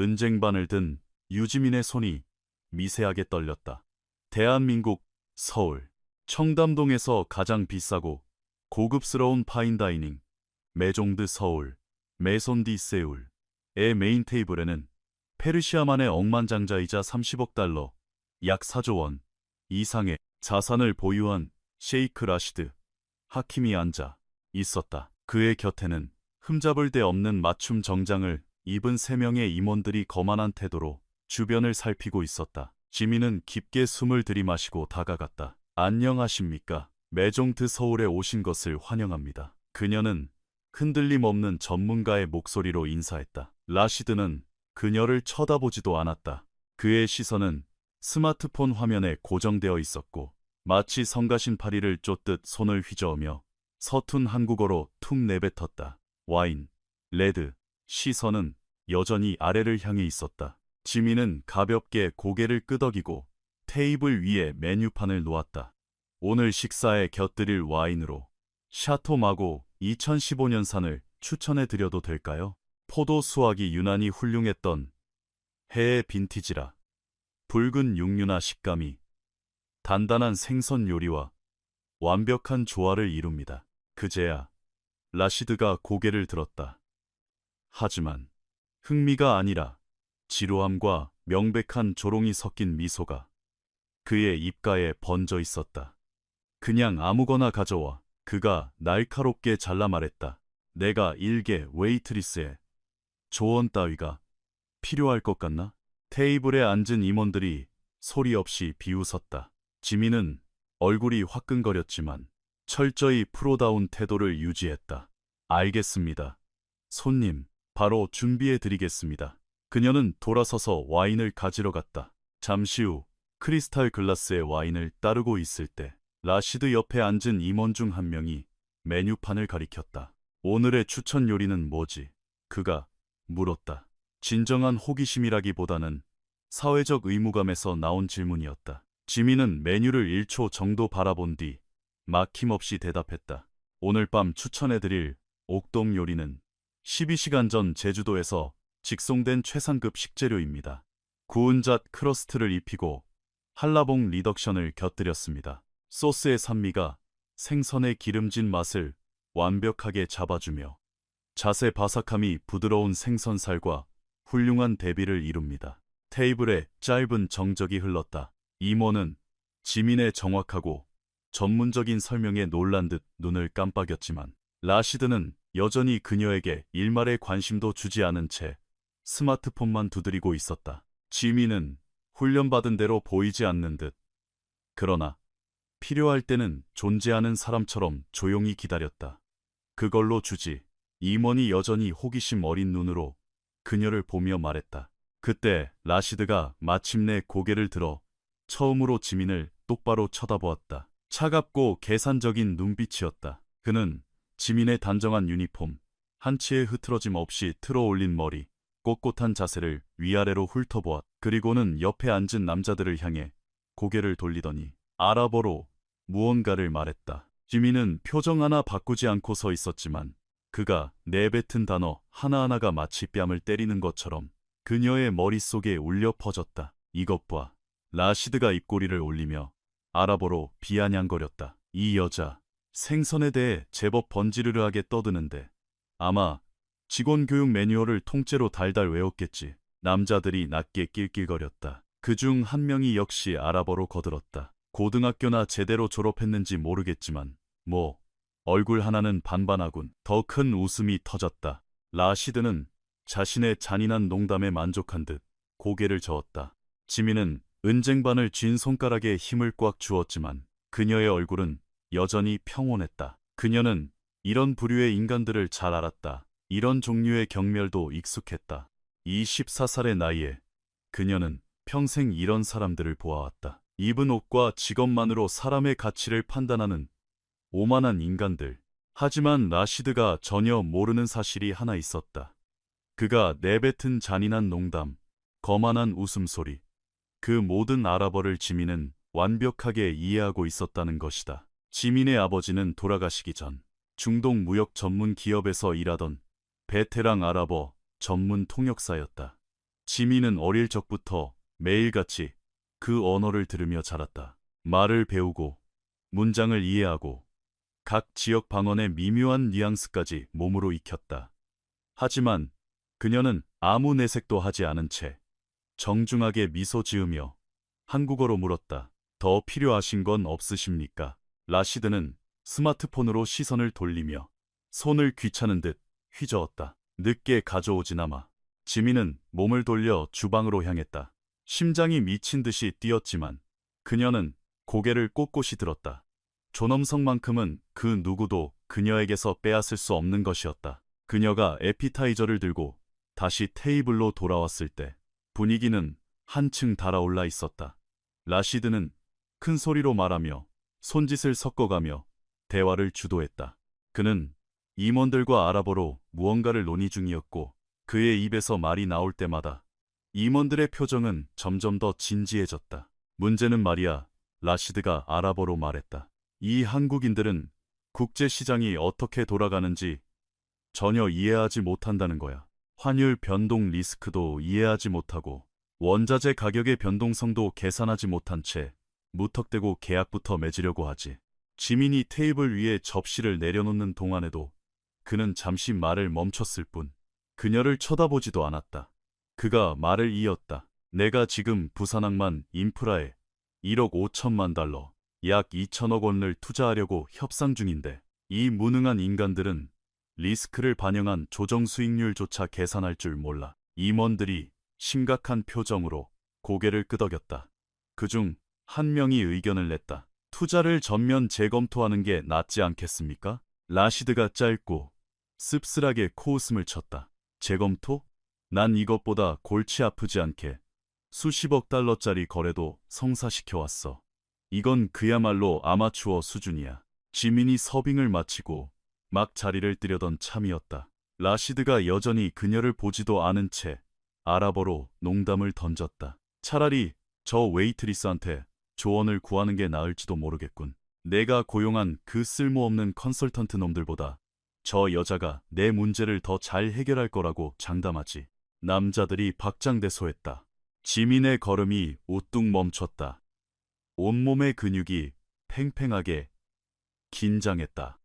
은쟁반을 든 유지민의 손이 미세하게 떨렸다. 대한민국 서울 청담동에서 가장 비싸고 고급스러운 파인다이닝 메종드 서울 메손디 세울의 메인 테이블에는 페르시아만의 억만장자이자 30억 달러 약 4조 원 이상의 자산을 보유한 셰이크 라시드 하킴이 앉아 있었다. 그의 곁에는 흠잡을 데 없는 맞춤 정장을 입은 3명의 임원들이 거만한 태도로 주변을 살피고 있었다. 지민은 깊게 숨을 들이마시고 다가갔다. 안녕하십니까? 메종드 서울에 오신 것을 환영합니다. 그녀는 흔들림 없는 전문가의 목소리로 인사했다. 라시드는 그녀를 쳐다보지도 않았다. 그의 시선은 스마트폰 화면에 고정되어 있었고 마치 성가신 파리를 쫓듯 손을 휘저으며 서툰 한국어로 툭 내뱉었다. 와인, 레드. 시선은 여전히 아래를 향해 있었다. 지민은 가볍게 고개를 끄덕이고 테이블 위에 메뉴판을 놓았다. 오늘 식사에 곁들일 와인으로 샤토 마고 2015년산을 추천해드려도 될까요? 포도 수확이 유난히 훌륭했던 해의 빈티지라 붉은 육류나 식감이 단단한 생선 요리와 완벽한 조화를 이룹니다. 그제야 라시드가 고개를 들었다. 하지만 흥미가 아니라 지루함과 명백한 조롱이 섞인 미소가 그의 입가에 번져 있었다. 그냥 아무거나 가져와. 그가 날카롭게 잘라 말했다. 내가 일개 웨이트리스에 조언 따위가 필요할 것 같나? 테이블에 앉은 임원들이 소리 없이 비웃었다. 지민은 얼굴이 화끈거렸지만 철저히 프로다운 태도를 유지했다. 알겠습니다. 손님, 바로 준비해드리겠습니다. 그녀는 돌아서서 와인을 가지러 갔다. 잠시 후 크리스탈 글라스에 와인을 따르고 있을 때 라시드 옆에 앉은 임원 중 한 명이 메뉴판을 가리켰다. 오늘의 추천 요리는 뭐지? 그가 물었다. 진정한 호기심이라기보다는 사회적 의무감에서 나온 질문이었다. 지민은 메뉴를 1초 정도 바라본 뒤 막힘없이 대답했다. 오늘 밤 추천해드릴 옥동 요리는 12시간 전 제주도에서 직송된 최상급 식재료입니다. 구운 잣 크러스트를 입히고 한라봉 리덕션을 곁들였습니다. 소스의 산미가 생선의 기름진 맛을 완벽하게 잡아주며 잣의 바삭함이 부드러운 생선살과 훌륭한 대비를 이룹니다. 테이블에 짧은 정적이 흘렀다. 임원은 지민의 정확하고 전문적인 설명에 놀란 듯 눈을 깜빡였지만 라시드는 여전히 그녀에게 일말의 관심도 주지 않은 채 스마트폰만 두드리고 있었다. 지민은 훈련받은 대로 보이지 않는 듯 그러나 필요할 때는 존재하는 사람처럼 조용히 기다렸다. 그걸로 주지. 임원이 여전히 호기심 어린 눈으로 그녀를 보며 말했다. 그때 라시드가 마침내 고개를 들어 처음으로 지민을 똑바로 쳐다보았다. 차갑고 계산적인 눈빛이었다. 그는 지민의 단정한 유니폼, 한치의 흐트러짐 없이 틀어올린 머리, 꼿꼿한 자세를 위아래로 훑어보았다. 그리고는 옆에 앉은 남자들을 향해 고개를 돌리더니 아랍어로 무언가를 말했다. 지민은 표정 하나 바꾸지 않고 서 있었지만 그가 내뱉은 단어 하나하나가 마치 뺨을 때리는 것처럼 그녀의 머릿속에 울려 퍼졌다. 이것 봐. 라시드가 입꼬리를 올리며 아랍어로 비아냥거렸다. 이 여자, 생선에 대해 제법 번지르르하게 떠드는데 아마 직원 교육 매뉴얼을 통째로 달달 외웠겠지. 남자들이 낮게 낄낄거렸다. 그중 한 명이 역시 아랍어로 거들었다. 고등학교나 제대로 졸업했는지 모르겠지만 뭐 얼굴 하나는 반반하군. 더 큰 웃음이 터졌다. 라시드는 자신의 잔인한 농담에 만족한 듯 고개를 저었다. 지민은 은쟁반을 쥔 손가락에 힘을 꽉 주었지만 그녀의 얼굴은 여전히 평온했다. 그녀는 이런 부류의 인간들을 잘 알았다. 이런 종류의 경멸도 익숙했다. 24살의 나이에 그녀는 평생 이런 사람들을 보아왔다. 입은 옷과 직업만으로 사람의 가치를 판단하는 오만한 인간들. 하지만 라시드가 전혀 모르는 사실이 하나 있었다. 그가 내뱉은 잔인한 농담, 거만한 웃음소리, 그 모든 아랍어를 지민은 완벽하게 이해하고 있었다는 것이다. 지민의 아버지는 돌아가시기 전 중동 무역 전문 기업에서 일하던 베테랑 아랍어 전문 통역사였다. 지민은 어릴 적부터 매일같이 그 언어를 들으며 자랐다. 말을 배우고 문장을 이해하고 각 지역 방언의 미묘한 뉘앙스까지 몸으로 익혔다. 하지만 그녀는 아무 내색도 하지 않은 채 정중하게 미소 지으며 한국어로 물었다. 더 필요하신 건 없으십니까? 라시드는 스마트폰으로 시선을 돌리며 손을 귀찮은 듯 휘저었다. 늦게 가져오지나 마. 지민은 몸을 돌려 주방으로 향했다. 심장이 미친 듯이 뛰었지만 그녀는 고개를 꼿꼿이 들었다. 존엄성만큼은 그 누구도 그녀에게서 빼앗을 수 없는 것이었다. 그녀가 에피타이저를 들고 다시 테이블로 돌아왔을 때 분위기는 한층 달아올라 있었다. 라시드는 큰 소리로 말하며 손짓을 섞어가며 대화를 주도했다. 그는 임원들과 아랍어로 무언가를 논의 중이었고 그의 입에서 말이 나올 때마다 임원들의 표정은 점점 더 진지해졌다. 문제는 말이야, 라시드가 아랍어로 말했다. 이 한국인들은 국제시장이 어떻게 돌아가는지 전혀 이해하지 못한다는 거야. 환율 변동 리스크도 이해하지 못하고 원자재 가격의 변동성도 계산하지 못한 채 무턱대고 계약부터 맺으려고 하지. 지민이 테이블 위에 접시를 내려놓는 동안에도 그는 잠시 말을 멈췄을 뿐 그녀를 쳐다보지도 않았다. 그가 말을 이었다. 내가 지금 부산항만 인프라에 1억 5천만 달러, 약 2천억 원을 투자하려고 협상 중인데 이 무능한 인간들은 리스크를 반영한 조정 수익률조차 계산할 줄 몰라. 임원들이 심각한 표정으로 고개를 끄덕였다. 그중 한 명이 의견을 냈다. 투자를 전면 재검토하는 게 낫지 않겠습니까? 라시드가 짧고 씁쓸하게 코웃음을 쳤다. 재검토? 난 이것보다 골치 아프지 않게 수십억 달러짜리 거래도 성사시켜왔어. 이건 그야말로 아마추어 수준이야. 지민이 서빙을 마치고 막 자리를 뜨려던 참이었다. 라시드가 여전히 그녀를 보지도 않은 채 아랍어로 농담을 던졌다. 차라리 저 웨이트리스한테 조언을 구하는 게 나을지도 모르겠군. 내가 고용한 그 쓸모없는 컨설턴트 놈들보다 저 여자가 내 문제를 더 잘 해결할 거라고 장담하지. 남자들이 박장대소했다. 지민의 걸음이 우뚝 멈췄다. 온몸의 근육이 팽팽하게 긴장했다.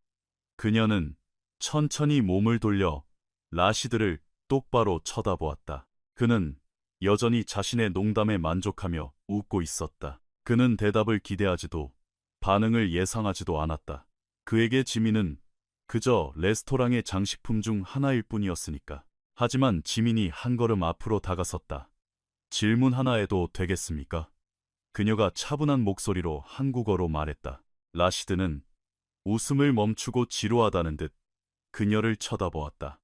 그녀는 천천히 몸을 돌려 라시드를 똑바로 쳐다보았다. 그는 여전히 자신의 농담에 만족하며 웃고 있었다. 그는 대답을 기대하지도 반응을 예상하지도 않았다. 그에게 지민은 그저 레스토랑의 장식품 중 하나일 뿐이었으니까. 하지만 지민이 한 걸음 앞으로 다가섰다. 질문 하나 해도 되겠습니까? 그녀가 차분한 목소리로 한국어로 말했다. 라시드는 웃음을 멈추고 지루하다는 듯 그녀를 쳐다보았다.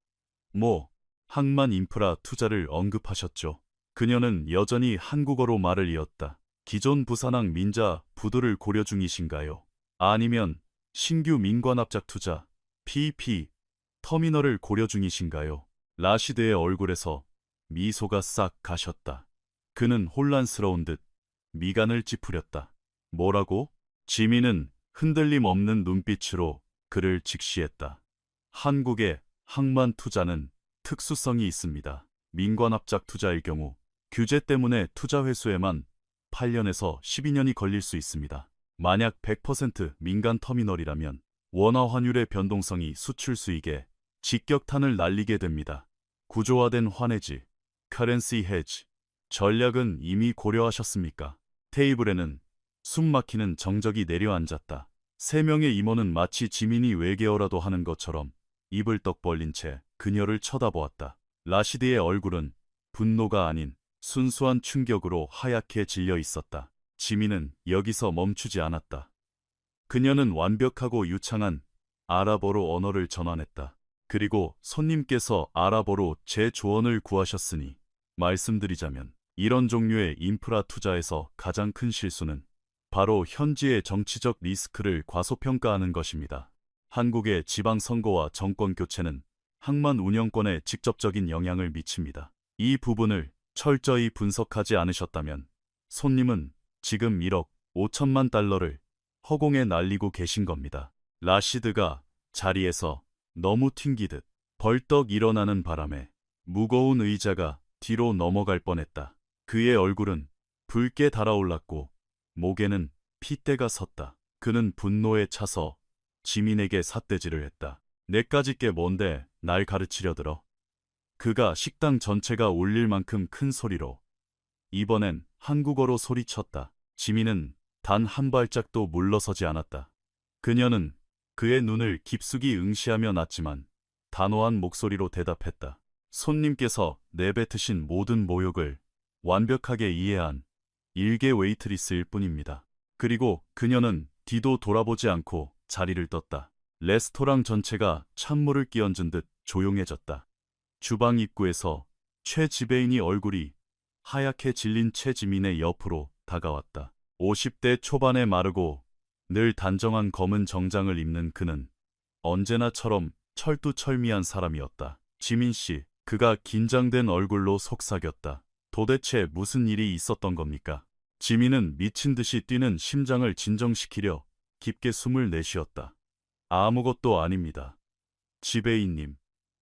항만 인프라 투자를 언급하셨죠. 그녀는 여전히 한국어로 말을 이었다. 기존 부산항 민자 부도를 고려 중이신가요? 아니면 신규 민관합작 투자, PP, 터미널을 고려 중이신가요? 라시드의 얼굴에서 미소가 싹 가셨다. 그는 혼란스러운 듯 미간을 찌푸렸다. 뭐라고? 지민은 흔들림 없는 눈빛으로 그를 직시했다. 한국의 항만 투자는 특수성이 있습니다. 민관합작 투자일 경우 규제 때문에 투자 회수에만 8년에서 12년이 걸릴 수 있습니다. 만약 100% 민간 터미널이라면 원화 환율의 변동성이 수출 수익에 직격탄을 날리게 됩니다. 구조화된 환해지, 커런시 헤지, 전략은 이미 고려하셨습니까? 테이블에는 숨막히는 정적이 내려앉았다. 세 명의 임원은 마치 지민이 외계어라도 하는 것처럼 입을 떡 벌린 채 그녀를 쳐다보았다. 라시드의 얼굴은 분노가 아닌 순수한 충격으로 하얗게 질려 있었다. 지민은 여기서 멈추지 않았다. 그녀는 완벽하고 유창한 아랍어로 언어를 전환했다. 그리고 손님께서 아랍어로 제 조언을 구하셨으니 말씀드리자면 이런 종류의 인프라 투자에서 가장 큰 실수는 바로 현지의 정치적 리스크를 과소평가하는 것입니다. 한국의 지방선거와 정권교체는 항만 운영권에 직접적인 영향을 미칩니다. 이 부분을 철저히 분석하지 않으셨다면 손님은 지금 1억 5천만 달러를 허공에 날리고 계신 겁니다. 라시드가 자리에서 너무 튕기듯 벌떡 일어나는 바람에 무거운 의자가 뒤로 넘어갈 뻔했다. 그의 얼굴은 붉게 달아올랐고 목에는 핏대가 섰다. 그는 분노에 차서 지민에게 삿대질을 했다. 내까짓 게 뭔데 날 가르치려 들어. 그가 식당 전체가 울릴 만큼 큰 소리로 이번엔 한국어로 소리쳤다. 지민은 단 한 발짝도 물러서지 않았다. 그녀는 그의 눈을 깊숙이 응시하며 났지만 단호한 목소리로 대답했다. 손님께서 내뱉으신 모든 모욕을 완벽하게 이해한 일개 웨이트리스일 뿐입니다. 그리고 그녀는 뒤도 돌아보지 않고 자리를 떴다. 레스토랑 전체가 찬물을 끼얹은 듯 조용해졌다. 주방 입구에서 최 지배인이 얼굴이 하얗게 질린 최 지민의 옆으로 다가왔다. 50대 초반에 마르고 늘 단정한 검은 정장을 입는 그는 언제나처럼 철두철미한 사람이었다. 지민 씨, 그가 긴장된 얼굴로 속삭였다. 도대체 무슨 일이 있었던 겁니까? 지민은 미친 듯이 뛰는 심장을 진정시키려 깊게 숨을 내쉬었다. 아무것도 아닙니다. 지배인님,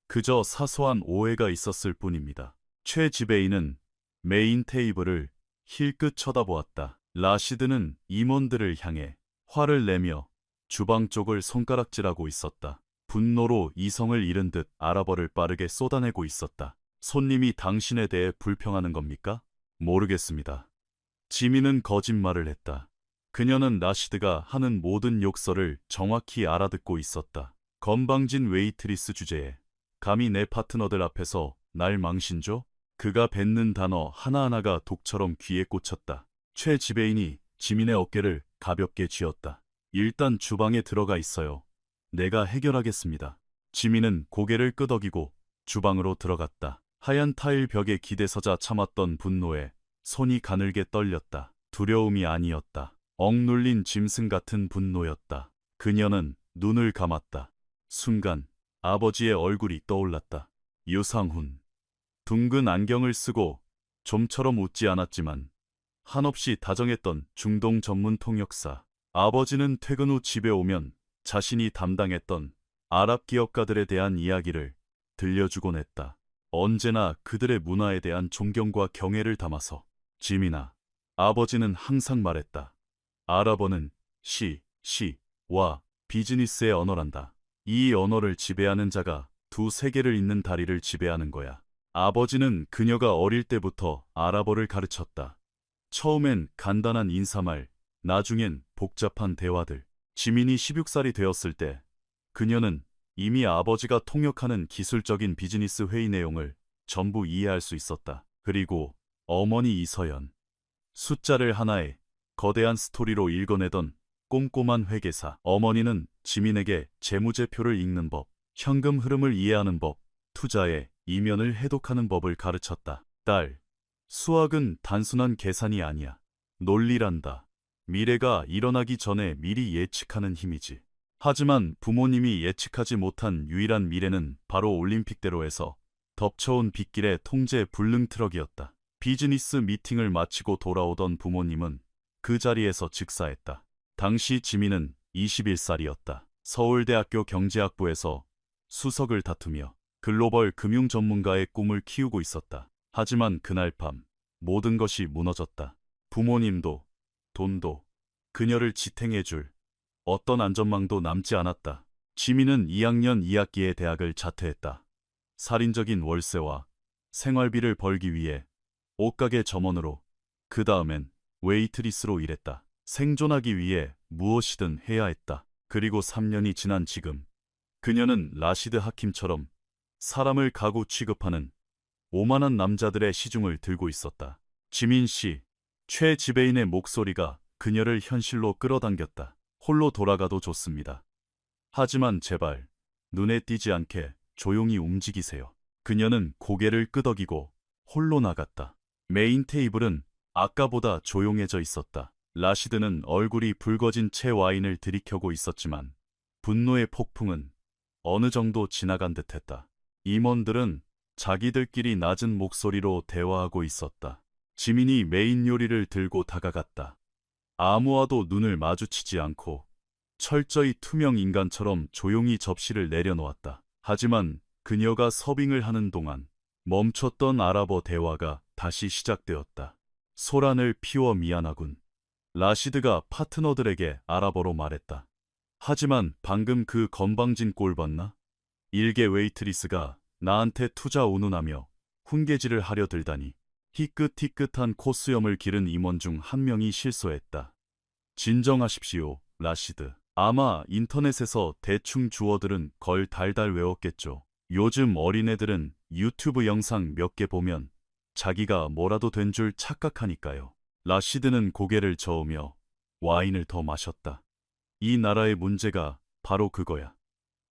그저 사소한 오해가 있었을 뿐입니다. 최 지배인은 메인 테이블을 힐끗 쳐다보았다. 라시드는 임원들을 향해 화를 내며 주방 쪽을 손가락질하고 있었다. 분노로 이성을 잃은 듯 아랍어를 빠르게 쏟아내고 있었다. 손님이 당신에 대해 불평하는 겁니까? 모르겠습니다. 지민은 거짓말을 했다. 그녀는 라시드가 하는 모든 욕설을 정확히 알아듣고 있었다. 건방진 웨이트리스 주제에 감히 내 파트너들 앞에서 날 망신줘? 그가 뱉는 단어 하나하나가 독처럼 귀에 꽂혔다. 최 지배인이 지민의 어깨를 가볍게 쥐었다. 일단 주방에 들어가 있어요. 내가 해결하겠습니다. 지민은 고개를 끄덕이고 주방으로 들어갔다. 하얀 타일 벽에 기대서자 참았던 분노에 손이 가늘게 떨렸다. 두려움이 아니었다. 억눌린 짐승 같은 분노였다. 그녀는 눈을 감았다. 순간 아버지의 얼굴이 떠올랐다. 유상훈. 둥근 안경을 쓰고 좀처럼 웃지 않았지만 한없이 다정했던 중동 전문 통역사. 아버지는 퇴근 후 집에 오면 자신이 담당했던 아랍 기업가들에 대한 이야기를 들려주곤 했다. 언제나 그들의 문화에 대한 존경과 경애를 담아서. 지민아, 아버지는 항상 말했다. 아랍어는 시와 비즈니스의 언어란다. 이 언어를 지배하는 자가 두 세계를 잇는 다리를 지배하는 거야. 아버지는 그녀가 어릴 때부터 아랍어를 가르쳤다. 처음엔 간단한 인사말, 나중엔 복잡한 대화들. 지민이 16살이 되었을 때 그녀는 이미 아버지가 통역하는 기술적인 비즈니스 회의 내용을 전부 이해할 수 있었다. 그리고 어머니 이서연. 숫자를 하나의 거대한 스토리로 읽어내던 꼼꼼한 회계사. 어머니는 지민에게 재무제표를 읽는 법, 현금 흐름을 이해하는 법, 투자의 이면을 해독하는 법을 가르쳤다. 딸, 수학은 단순한 계산이 아니야. 논리란다. 미래가 일어나기 전에 미리 예측하는 힘이지. 하지만 부모님이 예측하지 못한 유일한 미래는 바로 올림픽대로에서 덮쳐온 빗길의 통제 불능 트럭이었다. 비즈니스 미팅을 마치고 돌아오던 부모님은 그 자리에서 즉사했다. 당시 지민은 21살이었다. 서울대학교 경제학부에서 수석을 다투며 글로벌 금융 전문가의 꿈을 키우고 있었다. 하지만 그날 밤 모든 것이 무너졌다. 부모님도 돈도 그녀를 지탱해줄 어떤 안전망도 남지 않았다. 지민은 2학년 2학기에 대학을 자퇴했다. 살인적인 월세와 생활비를 벌기 위해 옷가게 점원으로, 그 다음엔 웨이트리스로 일했다. 생존하기 위해 무엇이든 해야 했다. 그리고 3년이 지난 지금 그녀는 라시드 하킴처럼 사람을 가구 취급하는 오만한 남자들의 시중을 들고 있었다. 지민 씨, 최 지배인의 목소리가 그녀를 현실로 끌어당겼다. 홀로 돌아가도 좋습니다. 하지만 제발 눈에 띄지 않게 조용히 움직이세요. 그녀는 고개를 끄덕이고 홀로 나갔다. 메인 테이블은 아까보다 조용해져 있었다. 라시드는 얼굴이 붉어진 채 와인을 들이켜고 있었지만 분노의 폭풍은 어느 정도 지나간 듯했다. 임원들은 자기들끼리 낮은 목소리로 대화하고 있었다. 지민이 메인 요리를 들고 다가갔다. 아무와도 눈을 마주치지 않고 철저히 투명 인간처럼 조용히 접시를 내려놓았다. 하지만 그녀가 서빙을 하는 동안 멈췄던 아랍어 대화가 다시 시작되었다. 소란을 피워 미안하군. 라시드가 파트너들에게 아랍어로 말했다. 하지만 방금 그 건방진 꼴 봤나? 일개 웨이트리스가 나한테 투자 운운하며 훈계질을 하려 들다니. 희끗희끗한 코수염을 기른 임원 중 한 명이 실소했다. 진정하십시오, 라시드. 아마 인터넷에서 대충 주어들은 걸 달달 외웠겠죠. 요즘 어린애들은 유튜브 영상 몇 개 보면 자기가 뭐라도 된 줄 착각하니까요. 라시드는 고개를 저으며 와인을 더 마셨다. 이 나라의 문제가 바로 그거야.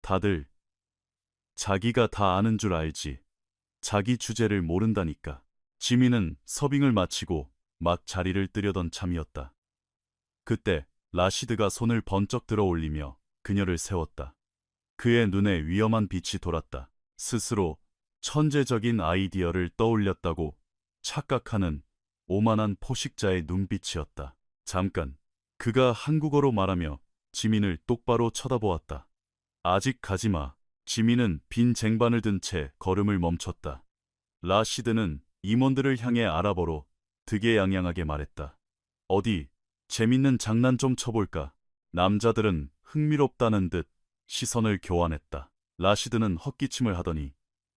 다들 자기가 다 아는 줄 알지. 자기 주제를 모른다니까. 지민은 서빙을 마치고 막 자리를 뜨려던 참이었다. 그때 라시드가 손을 번쩍 들어 올리며 그녀를 세웠다. 그의 눈에 위험한 빛이 돌았다. 스스로 천재적인 아이디어를 떠올렸다고 착각하는 오만한 포식자의 눈빛이었다. 잠깐, 그가 한국어로 말하며 지민을 똑바로 쳐다보았다. 아직 가지마. 지민은 빈 쟁반을 든 채 걸음을 멈췄다. 라시드는 임원들을 향해 아랍어로 득의양양하게 말했다. 어디 재밌는 장난 좀 쳐볼까? 남자들은 흥미롭다는 듯 시선을 교환했다. 라시드는 헛기침을 하더니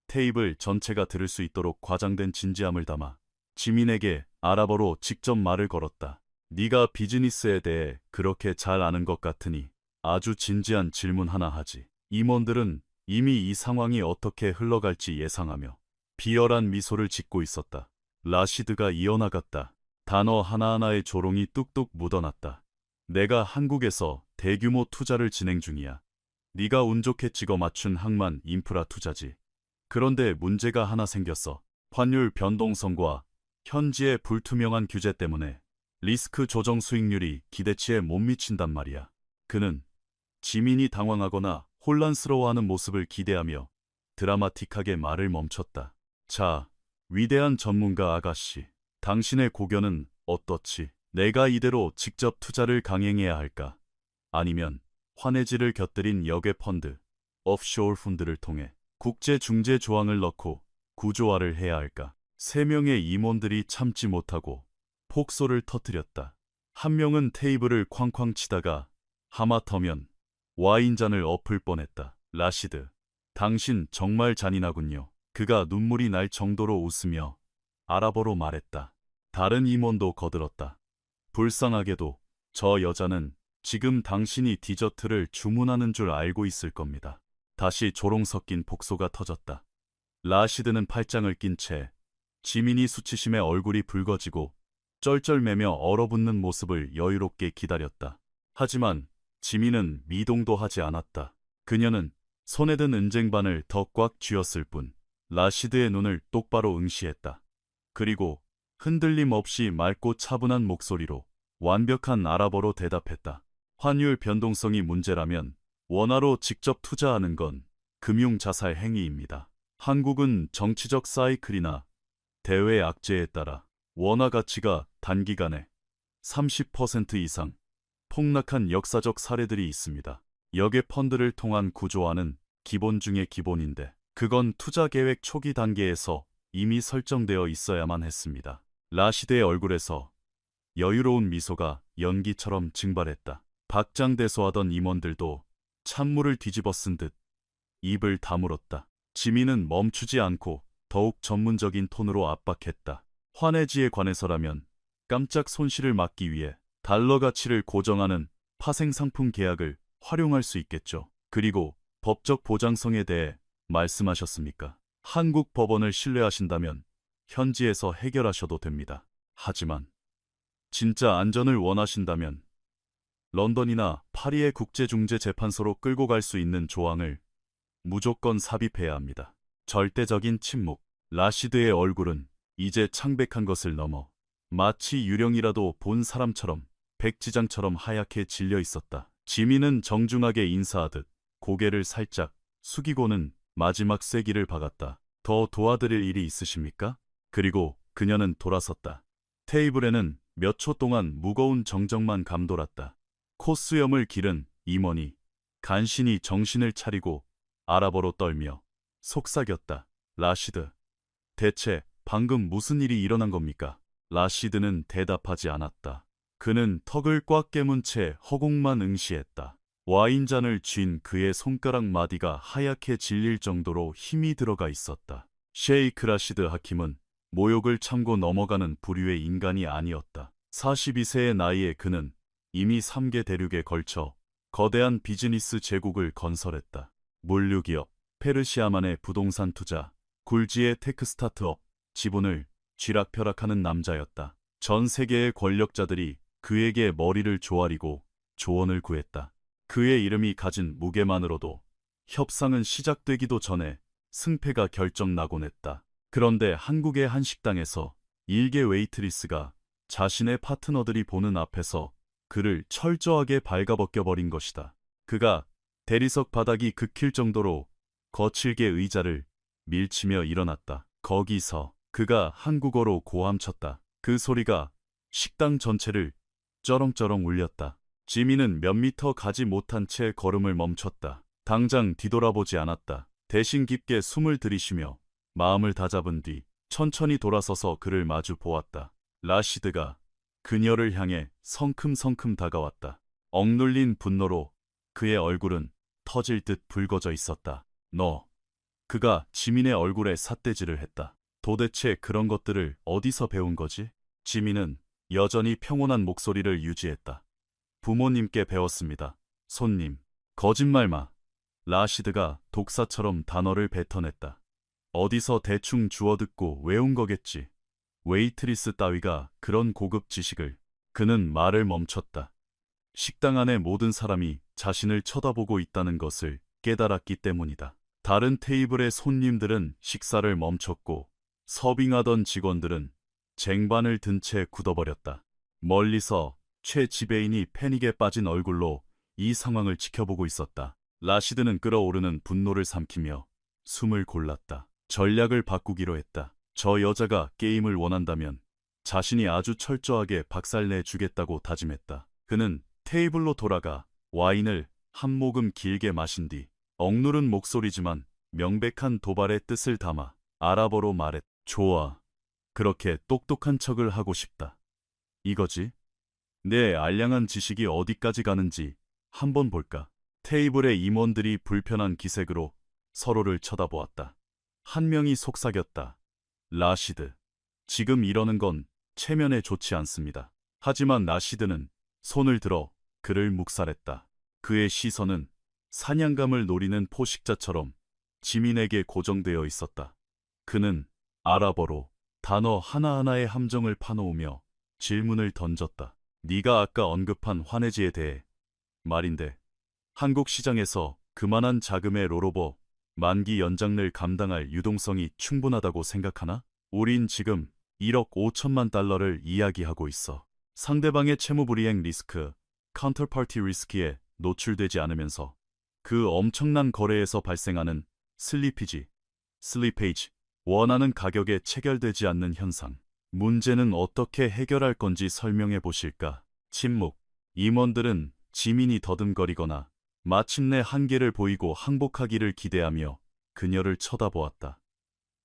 테이블 전체가 들을 수 있도록 과장된 진지함을 담아 지민에게 아랍어로 직접 말을 걸었다. 네가 비즈니스에 대해 그렇게 잘 아는 것 같으니 아주 진지한 질문 하나 하지. 임원들은 이미 이 상황이 어떻게 흘러갈지 예상하며 비열한 미소를 짓고 있었다. 라시드가 이어나갔다. 단어 하나하나에 조롱이 뚝뚝 묻어났다. 내가 한국에서 대규모 투자를 진행 중이야. 네가 운 좋게 찍어 맞춘 항만 인프라 투자지. 그런데 문제가 하나 생겼어. 환율 변동성과 현지의 불투명한 규제 때문에 리스크 조정 수익률이 기대치에 못 미친단 말이야. 그는 지민이 당황하거나 혼란스러워하는 모습을 기대하며 드라마틱하게 말을 멈췄다. 자, 위대한 전문가 아가씨. 당신의 고견은 어떻지? 내가 이대로 직접 투자를 강행해야 할까? 아니면 환해지를 곁들인 역외 펀드, 오프쇼어 펀드를 통해 국제 중재 조항을 넣고 구조화를 해야 할까? 3명의 임원들이 참지 못하고 폭소를 터뜨렸다. 한 명은 테이블을 쾅쾅 치다가 하마터면 와인잔을 엎을 뻔했다. 라시드, 당신 정말 잔인하군요. 그가 눈물이 날 정도로 웃으며 아랍어로 말했다. 다른 임원도 거들었다. 불쌍하게도 저 여자는 지금 당신이 디저트를 주문하는 줄 알고 있을 겁니다. 다시 조롱 섞인 복소가 터졌다. 라시드는 팔짱을 낀 채 지민이 수치심에 얼굴이 붉어지고 쩔쩔매며 얼어붙는 모습을 여유롭게 기다렸다. 하지만 지민은 미동도 하지 않았다. 그녀는 손에 든 은쟁반을 더 꽉 쥐었을 뿐 라시드의 눈을 똑바로 응시했다. 그리고 흔들림 없이 맑고 차분한 목소리로 완벽한 아랍어로 대답했다. 환율 변동성이 문제라면 원화로 직접 투자하는 건 금융자살 행위입니다. 한국은 정치적 사이클이나 대외 악재에 따라 원화 가치가 단기간에 30% 이상 폭락한 역사적 사례들이 있습니다. 역외 펀드를 통한 구조화는 기본 중의 기본인데 그건 투자 계획 초기 단계에서 이미 설정되어 있어야만 했습니다. 라시드의 얼굴에서 여유로운 미소가 연기처럼 증발했다. 박장대소하던 임원들도 찬물을 뒤집어 쓴 듯 입을 다물었다. 지민은 멈추지 않고 더욱 전문적인 톤으로 압박했다. 환해지에 관해서라면 깜짝 손실을 막기 위해 달러 가치를 고정하는 파생상품 계약을 활용할 수 있겠죠. 그리고 법적 보장성에 대해 말씀하셨습니까? 한국 법원을 신뢰하신다면 현지에서 해결하셔도 됩니다. 하지만 진짜 안전을 원하신다면 런던이나 파리의 국제중재재판소로 끌고 갈 수 있는 조항을 무조건 삽입해야 합니다. 절대적인 침묵. 라시드의 얼굴은 이제 창백한 것을 넘어 마치 유령이라도 본 사람처럼 백지장처럼 하얗게 질려 있었다. 지민은 정중하게 인사하듯 고개를 살짝 숙이고는 마지막 쐐기를 박았다. 더 도와드릴 일이 있으십니까? 그리고 그녀는 돌아섰다. 테이블에는 몇 초 동안 무거운 정적만 감돌았다. 콧수염을 기른 임원이 간신히 정신을 차리고 아랍어로 떨며 속삭였다. 라시드, 대체 방금 무슨 일이 일어난 겁니까? 라시드는 대답하지 않았다. 그는 턱을 꽉 깨문 채 허공만 응시했다. 와인잔을 쥔 그의 손가락 마디가 하얗게 질릴 정도로 힘이 들어가 있었다. 셰이크 라시드 하킴은 모욕을 참고 넘어가는 부류의 인간이 아니었다. 42세의 나이에 그는 이미 3개 대륙에 걸쳐 거대한 비즈니스 제국을 건설했다. 물류기업, 페르시아만의 부동산 투자, 굴지의 테크 스타트업, 지분을 쥐락펴락하는 남자였다. 전 세계의 권력자들이 그에게 머리를 조아리고 조언을 구했다. 그의 이름이 가진 무게만으로도 협상은 시작되기도 전에 승패가 결정나곤 했다. 그런데 한국의 한 식당에서 일개 웨이트리스가 자신의 파트너들이 보는 앞에서 그를 철저하게 발가벗겨버린 것이다. 그가 대리석 바닥이 긁힐 정도로 거칠게 의자를 밀치며 일어났다. 거기서 그가 한국어로 고함쳤다. 그 소리가 식당 전체를 쩌렁쩌렁 울렸다. 지미는 몇 미터 가지 못한 채 걸음을 멈췄다. 당장 뒤돌아보지 않았다. 대신 깊게 숨을 들이쉬며 마음을 다잡은 뒤 천천히 돌아서서 그를 마주 보았다. 라시드가 그녀를 향해 성큼성큼 다가왔다. 억눌린 분노로 그의 얼굴은 터질 듯 붉어져 있었다. 너. 그가 지민의 얼굴에 삿대질을 했다. 도대체 그런 것들을 어디서 배운 거지? 지민은 여전히 평온한 목소리를 유지했다. 부모님께 배웠습니다. 손님. 거짓말 마. 라시드가 독사처럼 단어를 뱉어냈다. 어디서 대충 주워듣고 외운 거겠지. 웨이트리스 따위가 그런 고급 지식을. 그는 말을 멈췄다. 식당 안의 모든 사람이 자신을 쳐다보고 있다는 것을 깨달았기 때문이다. 다른 테이블의 손님들은 식사를 멈췄고 서빙하던 직원들은 쟁반을 든 채 굳어버렸다. 멀리서 최 지배인이 패닉에 빠진 얼굴로 이 상황을 지켜보고 있었다. 라시드는 끓어오르는 분노를 삼키며 숨을 골랐다. 전략을 바꾸기로 했다. 저 여자가 게임을 원한다면 자신이 아주 철저하게 박살내 주겠다고 다짐했다. 그는 테이블로 돌아가 와인을 한 모금 길게 마신 뒤 억누른 목소리지만 명백한 도발의 뜻을 담아 아랍어로 말했다. 좋아. 그렇게 똑똑한 척을 하고 싶다. 이거지? 내 알량한 지식이 어디까지 가는지 한번 볼까? 테이블의 임원들이 불편한 기색으로 서로를 쳐다보았다. 한 명이 속삭였다. 라시드. 지금 이러는 건 체면에 좋지 않습니다. 하지만 라시드는 손을 들어 그를 묵살했다. 그의 시선은 사냥감을 노리는 포식자처럼 지민에게 고정되어 있었다. 그는 아랍어로 단어 하나하나의 함정을 파놓으며 질문을 던졌다. 네가 아까 언급한 환해지에 대해 말인데 한국 시장에서 그만한 자금의 롤오버 만기 연장을 감당할 유동성이 충분하다고 생각하나? 우린 지금 1억 5천만 달러를 이야기하고 있어. 상대방의 채무불이행 리스크, 카운터파티 리스크에 노출되지 않으면서 그 엄청난 거래에서 발생하는 슬리페이지, 원하는 가격에 체결되지 않는 현상. 문제는 어떻게 해결할 건지 설명해 보실까? 침묵. 임원들은 지민이 더듬거리거나 마침내 한계를 보이고 항복하기를 기대하며 그녀를 쳐다보았다.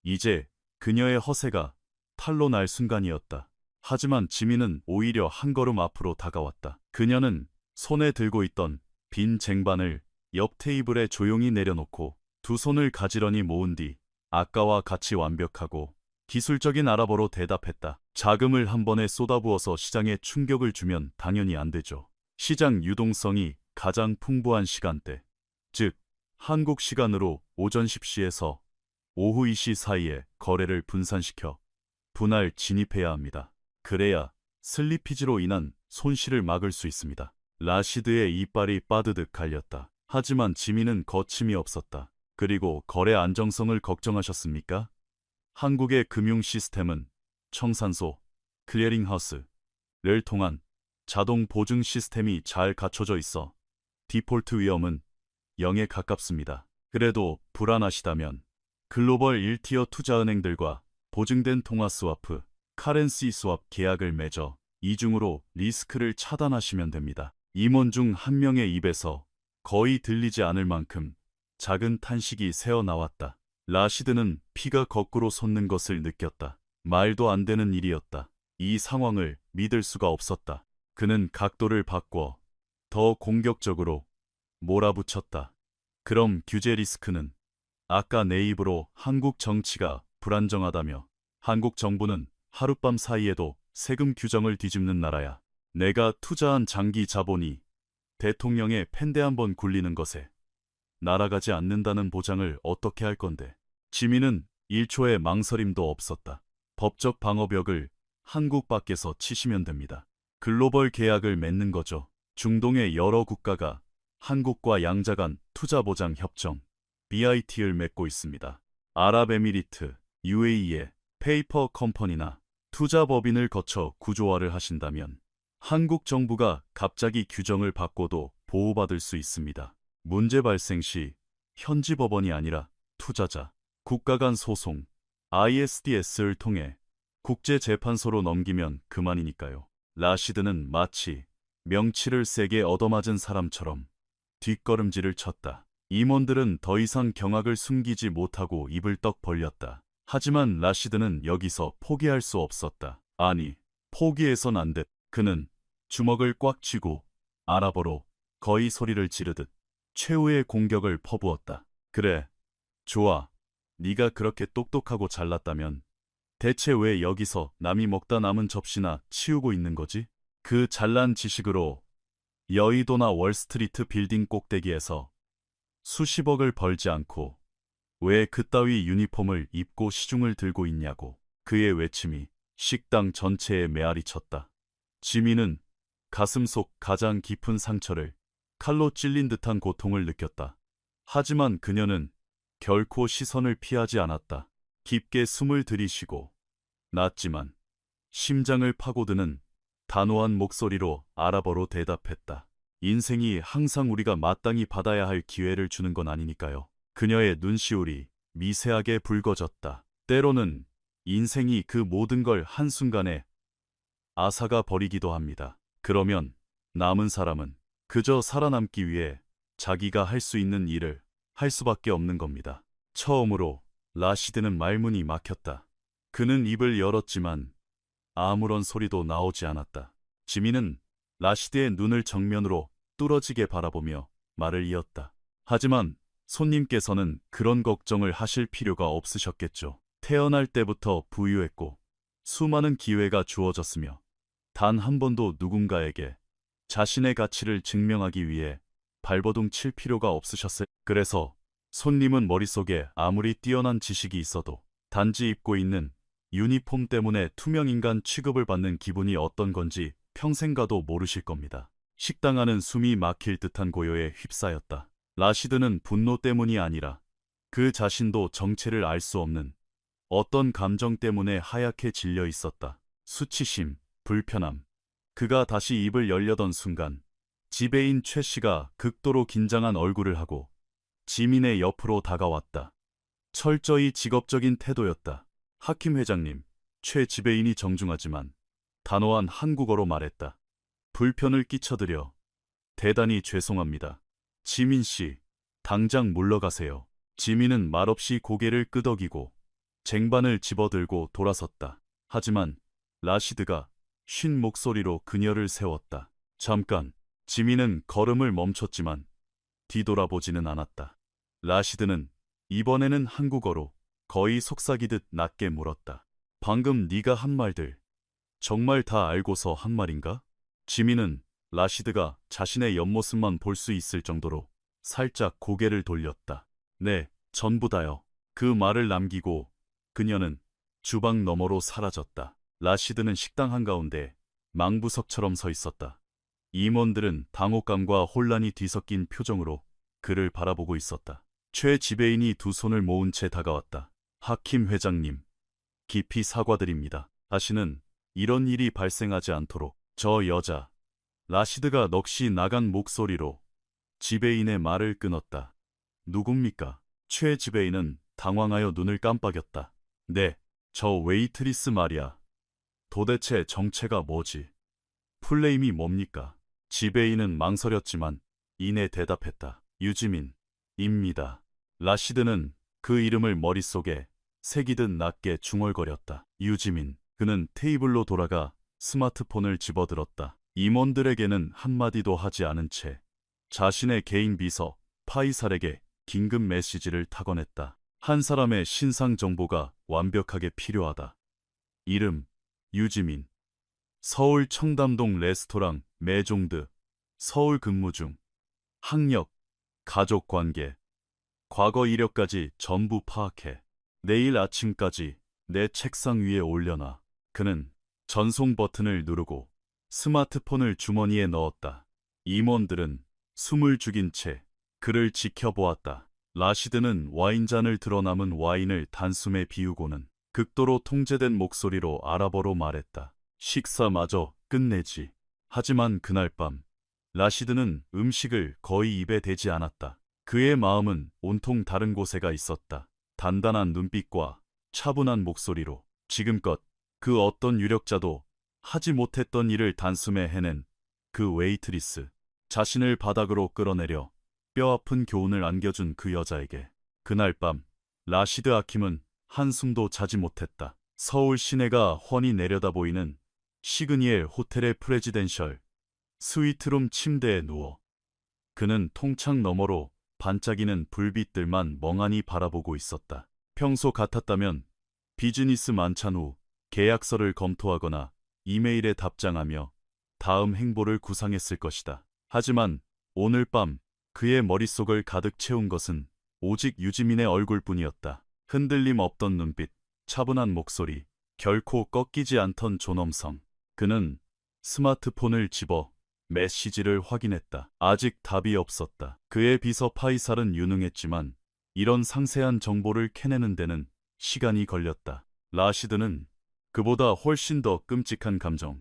이제 그녀의 허세가 탈로 날 순간이었다. 하지만 지민은 오히려 한 걸음 앞으로 다가왔다. 그녀는 손에 들고 있던 빈 쟁반을 옆 테이블에 조용히 내려놓고 두 손을 가지런히 모은 뒤 아까와 같이 완벽하고 기술적인 아랍어로 대답했다. 자금을 한 번에 쏟아부어서 시장에 충격을 주면 당연히 안 되죠. 시장 유동성이 가장 풍부한 시간대, 즉 한국 시간으로 오전 10시에서 오후 2시 사이에 거래를 분산시켜 분할 진입해야 합니다. 그래야 슬리피지로 인한 손실을 막을 수 있습니다. 라시드의 이빨이 빠드득 갈렸다. 하지만 지민은 거침이 없었다. 그리고 거래 안정성을 걱정하셨습니까? 한국의 금융 시스템은 청산소, 클리어링하우스를 통한 자동 보증 시스템이 잘 갖춰져 있어 디폴트 위험은 0에 가깝습니다. 그래도 불안하시다면 글로벌 1티어 투자은행들과 보증된 통화 스와프, 카렌시 스왑 계약을 맺어 이중으로 리스크를 차단하시면 됩니다. 임원 중 한 명의 입에서 거의 들리지 않을 만큼 작은 탄식이 새어나왔다. 라시드는 피가 거꾸로 솟는 것을 느꼈다. 말도 안 되는 일이었다. 이 상황을 믿을 수가 없었다. 그는 각도를 바꿔 더 공격적으로 몰아붙였다. 그럼 규제 리스크는? 아까 내 입으로 한국 정치가 불안정하다며. 한국 정부는 하룻밤 사이에도 세금 규정을 뒤집는 나라야. 내가 투자한 장기 자본이 대통령의 펜대 한번 굴리는 것에 날아가지 않는다는 보장을 어떻게 할 건데. 지민은 1초의 망설임도 없었다. 법적 방어벽을 한국 밖에서 치시면 됩니다. 글로벌 계약을 맺는 거죠. 중동의 여러 국가가 한국과 양자간 투자보장 협정 BIT를 맺고 있습니다. 아랍에미리트, UAE의 페이퍼 컴퍼니나 투자법인을 거쳐 구조화를 하신다면 한국 정부가 갑자기 규정을 바꿔도 보호받을 수 있습니다. 문제 발생 시 현지 법원이 아니라 투자자, 국가 간 소송, ISDS를 통해 국제재판소로 넘기면 그만이니까요. 라시드는 마치 명치를 세게 얻어맞은 사람처럼 뒷걸음질을 쳤다. 임원들은 더 이상 경악을 숨기지 못하고 입을 떡 벌렸다. 하지만 라시드는 여기서 포기할 수 없었다. 아니, 포기해선 안 돼. 그는 주먹을 꽉 쥐고 아랍어로 거의 소리를 지르듯 최후의 공격을 퍼부었다. 그래, 좋아. 네가 그렇게 똑똑하고 잘났다면 대체 왜 여기서 남이 먹다 남은 접시나 치우고 있는 거지? 그 잘난 지식으로 여의도나 월스트리트 빌딩 꼭대기에서 수십억을 벌지 않고 왜 그따위 유니폼을 입고 시중을 들고 있냐고. 그의 외침이 식당 전체에 메아리 쳤다. 지민은 가슴 속 가장 깊은 상처를 칼로 찔린 듯한 고통을 느꼈다. 하지만 그녀는 결코 시선을 피하지 않았다. 깊게 숨을 들이쉬고 낮지만 심장을 파고드는 단호한 목소리로 아랍어로 대답했다. 인생이 항상 우리가 마땅히 받아야 할 기회를 주는 건 아니니까요. 그녀의 눈시울이 미세하게 붉어졌다. 때로는 인생이 그 모든 걸 한순간에 앗아가 버리기도 합니다. 그러면 남은 사람은 그저 살아남기 위해 자기가 할 수 있는 일을 할 수밖에 없는 겁니다. 처음으로 라시드는 말문이 막혔다. 그는 입을 열었지만 아무런 소리도 나오지 않았다. 지민은 라시드의 눈을 정면으로 뚫어지게 바라보며 말을 이었다. 하지만 손님께서는 그런 걱정을 하실 필요가 없으셨겠죠. 태어날 때부터 부유했고 수많은 기회가 주어졌으며 단 한 번도 누군가에게 자신의 가치를 증명하기 위해 발버둥 칠 필요가 없으셨을. 그래서 손님은 머릿속에 아무리 뛰어난 지식이 있어도 단지 입고 있는 유니폼 때문에 투명인간 취급을 받는 기분이 어떤 건지 평생 가도 모르실 겁니다. 식당 안은 숨이 막힐 듯한 고요에 휩싸였다. 라시드는 분노 때문이 아니라 그 자신도 정체를 알 수 없는 어떤 감정 때문에 하얗게 질려 있었다. 수치심, 불편함. 그가 다시 입을 열려던 순간 지배인 최 씨가 극도로 긴장한 얼굴을 하고 지민의 옆으로 다가왔다. 철저히 직업적인 태도였다. 하킴 회장님, 최 지배인이 정중하지만 단호한 한국어로 말했다. 불편을 끼쳐드려 대단히 죄송합니다. 지민 씨, 당장 물러가세요. 지민은 말없이 고개를 끄덕이고 쟁반을 집어들고 돌아섰다. 하지만 라시드가 쉰 목소리로 그녀를 세웠다. 잠깐. 지민은 걸음을 멈췄지만 뒤돌아보지는 않았다. 라시드는 이번에는 한국어로 거의 속삭이듯 낮게 물었다. 방금 네가 한 말들 정말 다 알고서 한 말인가? 지민은 라시드가 자신의 옆모습만 볼 수 있을 정도로 살짝 고개를 돌렸다. 네, 전부 다요. 그 말을 남기고 그녀는 주방 너머로 사라졌다. 라시드는 식당 한가운데 망부석처럼 서 있었다. 임원들은 당혹감과 혼란이 뒤섞인 표정으로 그를 바라보고 있었다. 최 지배인이 두 손을 모은 채 다가왔다. 하킴 회장님, 깊이 사과드립니다. 다시는 이런 일이 발생하지 않도록. 저 여자. 라시드가 넋이 나간 목소리로 지배인의 말을 끊었다. 누굽니까? 최 지배인은 당황하여 눈을 깜빡였다. 네, 저 웨이트리스 말이야. 도대체 정체가 뭐지? 풀네임이 뭡니까? 지배인은 망설였지만 이내 대답했다. 유지민 입니다. 라시드는 그 이름을 머릿속에 새기듯 낮게 중얼거렸다. 유지민. 그는 테이블로 돌아가 스마트폰을 집어들었다. 임원들에게는 한마디도 하지 않은 채 자신의 개인 비서 파이살에게 긴급 메시지를 타건했다. 한 사람의 신상 정보가 완벽하게 필요하다. 이름 유지민. 서울 청담동 레스토랑 매종드. 서울 근무 중. 학력, 가족관계, 과거 이력까지 전부 파악해. 내일 아침까지 내 책상 위에 올려놔. 그는 전송 버튼을 누르고 스마트폰을 주머니에 넣었다. 임원들은 숨을 죽인 채 그를 지켜보았다. 라시드는 와인잔을 들어 남은 와인을 단숨에 비우고는 극도로 통제된 목소리로 아랍어로 말했다. 식사마저 끝내지. 하지만 그날 밤 라시드는 음식을 거의 입에 대지 않았다. 그의 마음은 온통 다른 곳에 가 있었다. 단단한 눈빛과 차분한 목소리로 지금껏 그 어떤 유력자도 하지 못했던 일을 단숨에 해낸 그 웨이트리스. 자신을 바닥으로 끌어내려 뼈아픈 교훈을 안겨준 그 여자에게 그날 밤 라시드 아킴은 한숨도 자지 못했다. 서울 시내가 훤히 내려다보이는 시그니엘 호텔의 프레지덴셜 스위트룸 침대에 누워 그는 통창 너머로 반짝이는 불빛들만 멍하니 바라보고 있었다. 평소 같았다면 비즈니스 만찬 후 계약서를 검토하거나 이메일에 답장하며 다음 행보를 구상했을 것이다. 하지만 오늘 밤 그의 머릿속을 가득 채운 것은 오직 유지민의 얼굴뿐이었다. 흔들림 없던 눈빛, 차분한 목소리, 결코 꺾이지 않던 존엄성. 그는 스마트폰을 집어 메시지를 확인했다. 아직 답이 없었다. 그의 비서 파이살은 유능했지만 이런 상세한 정보를 캐내는 데는 시간이 걸렸다. 라시드는 그보다 훨씬 더 끔찍한 감정,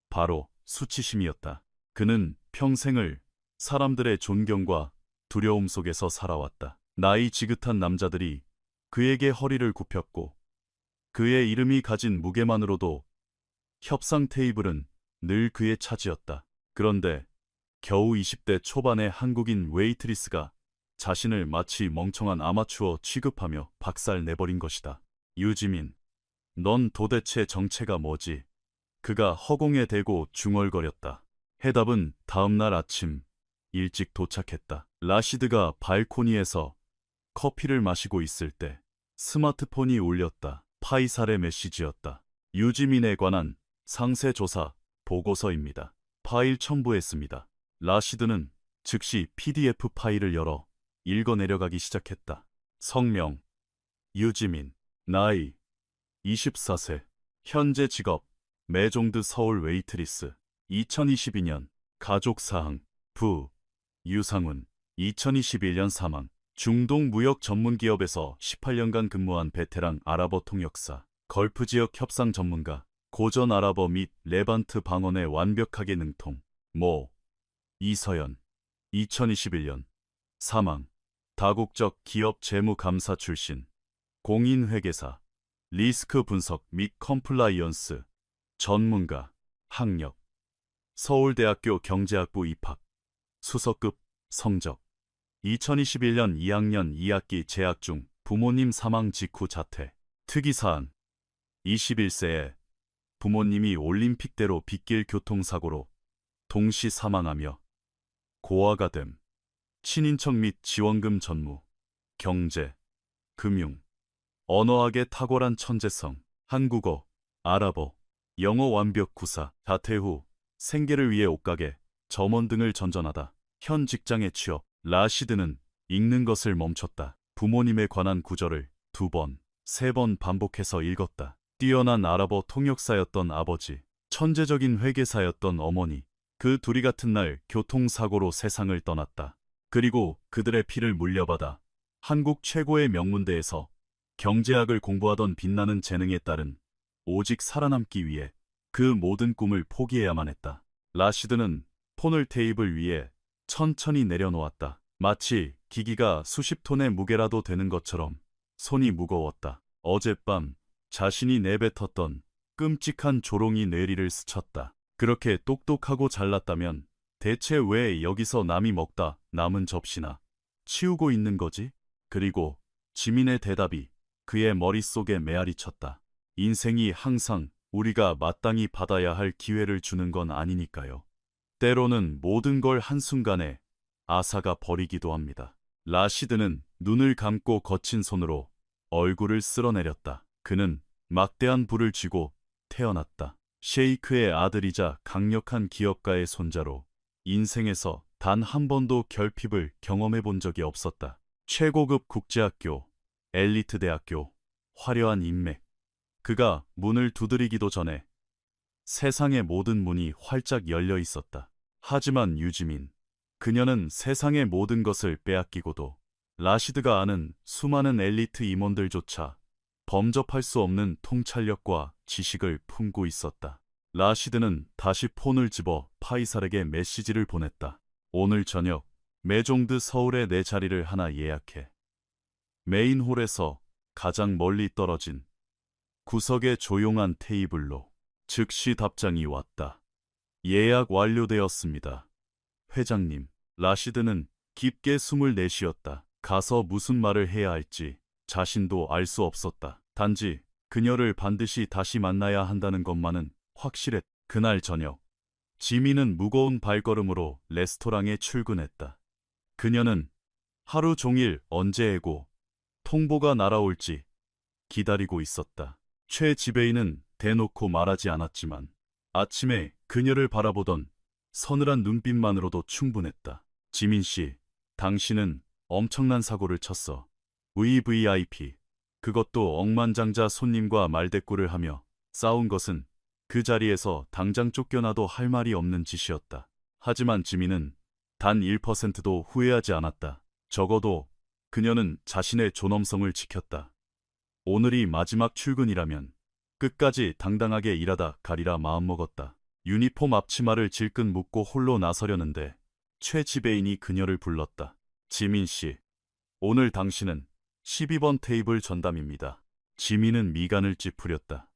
바로 수치심이었다. 그는 평생을 사람들의 존경과 두려움 속에서 살아왔다. 나이 지긋한 남자들이 그에게 허리를 굽혔고 그의 이름이 가진 무게만으로도 협상 테이블은 늘 그의 차지였다. 그런데 겨우 20대 초반의 한국인 웨이트리스가 자신을 마치 멍청한 아마추어 취급하며 박살내버린 것이다. 유지민, 넌 도대체 정체가 뭐지? 그가 허공에 대고 중얼거렸다. 해답은 다음 날 아침 일찍 도착했다. 라시드가 발코니에서 커피를 마시고 있을 때 스마트폰이 울렸다. 파이살의 메시지였다. 유지민에 관한 상세조사 보고서입니다. 파일 첨부했습니다. 라시드는 즉시 PDF 파일을 열어 읽어 내려가기 시작했다. 성명 유지민, 나이 24세, 현재 직업 매종드 서울 웨이트리스, 2022년 가족사항 부 유상훈, 2021년 사망. 중동 무역 전문기업에서 18년간 근무한 베테랑 아랍어 통역사, 걸프 지역 협상 전문가, 고전 아랍어 및 레반트 방언에 완벽하게 능통. 모 이서연, 2021년 사망. 다국적 기업 재무감사 출신, 공인회계사, 리스크 분석 및 컴플라이언스 전문가, 학력 서울대학교 경제학부 입학, 수석급 성적 2021년 2학년 2학기 재학 중 부모님 사망 직후 자퇴. 특이사항 21세에 부모님이 올림픽대로 빗길 교통사고로 동시 사망하며 고아가 됨. 친인척 및 지원금 전무, 경제, 금융, 언어학에 탁월한 천재성, 한국어, 아랍어, 영어 완벽 구사. 자퇴 후 생계를 위해 옷가게, 점원 등을 전전하다 현 직장에 취업. 라시드는 읽는 것을 멈췄다. 부모님에 관한 구절을 2번, 3번 반복해서 읽었다. 뛰어난 아랍어 통역사였던 아버지, 천재적인 회계사였던 어머니, 그 둘이 같은 날 교통사고로 세상을 떠났다. 그리고 그들의 피를 물려받아 한국 최고의 명문대에서 경제학을 공부하던 빛나는 재능에 따른 오직 살아남기 위해 그 모든 꿈을 포기해야만 했다. 라시드는 폰을 테이블 위에 천천히 내려놓았다. 마치 기기가 수십 톤의 무게라도 되는 것처럼 손이 무거웠다. 어젯밤 자신이 내뱉었던 끔찍한 조롱이 뇌리를 스쳤다. 그렇게 똑똑하고 잘났다면 대체 왜 여기서 남이 먹다 남은 접시나 치우고 있는 거지? 그리고 지민의 대답이 그의 머릿속에 메아리 쳤다. 인생이 항상 우리가 마땅히 받아야 할 기회를 주는 건 아니니까요. 때로는 모든 걸 한순간에 아사가 버리기도 합니다. 라시드는 눈을 감고 거친 손으로 얼굴을 쓸어내렸다. 그는 막대한 부를 쥐고 태어났다. 셰이크의 아들이자 강력한 기업가의 손자로 인생에서 단 한 번도 결핍을 경험해 본 적이 없었다. 최고급 국제학교, 엘리트 대학교, 화려한 인맥. 그가 문을 두드리기도 전에 세상의 모든 문이 활짝 열려 있었다. 하지만 유지민, 그녀는 세상의 모든 것을 빼앗기고도 라시드가 아는 수많은 엘리트 임원들조차 범접할 수 없는 통찰력과 지식을 품고 있었다. 라시드는 다시 폰을 집어 파이살에게 메시지를 보냈다. 오늘 저녁 메종드 서울에 내 자리를 하나 예약해. 메인홀에서 가장 멀리 떨어진 구석의 조용한 테이블로. 즉시 답장이 왔다. 예약 완료되었습니다. 회장님. 라시드는 깊게 숨을 내쉬었다. 가서 무슨 말을 해야 할지 자신도 알 수 없었다. 단지 그녀를 반드시 다시 만나야 한다는 것만은 확실했다. 그날 저녁, 지민은 무거운 발걸음으로 레스토랑에 출근했다. 그녀는 하루 종일 언제 애고 통보가 날아올지 기다리고 있었다. 최 지배인은 대놓고 말하지 않았지만 아침에 그녀를 바라보던 서늘한 눈빛만으로도 충분했다. 지민 씨, 당신은 엄청난 사고를 쳤어. VVIP. 그것도 억만장자 손님과 말대꾸를 하며 싸운 것은 그 자리에서 당장 쫓겨나도 할 말이 없는 짓이었다. 하지만 지민은 단 1%도 후회하지 않았다. 적어도 그녀는 자신의 존엄성을 지켰다. 오늘이 마지막 출근이라면 끝까지 당당하게 일하다 가리라 마음먹었다. 유니폼 앞치마를 질끈 묶고 홀로 나서려는데 최 지배인이 그녀를 불렀다. 지민 씨, 오늘 당신은 12번 테이블 전담입니다. 지민은 미간을 찌푸렸다.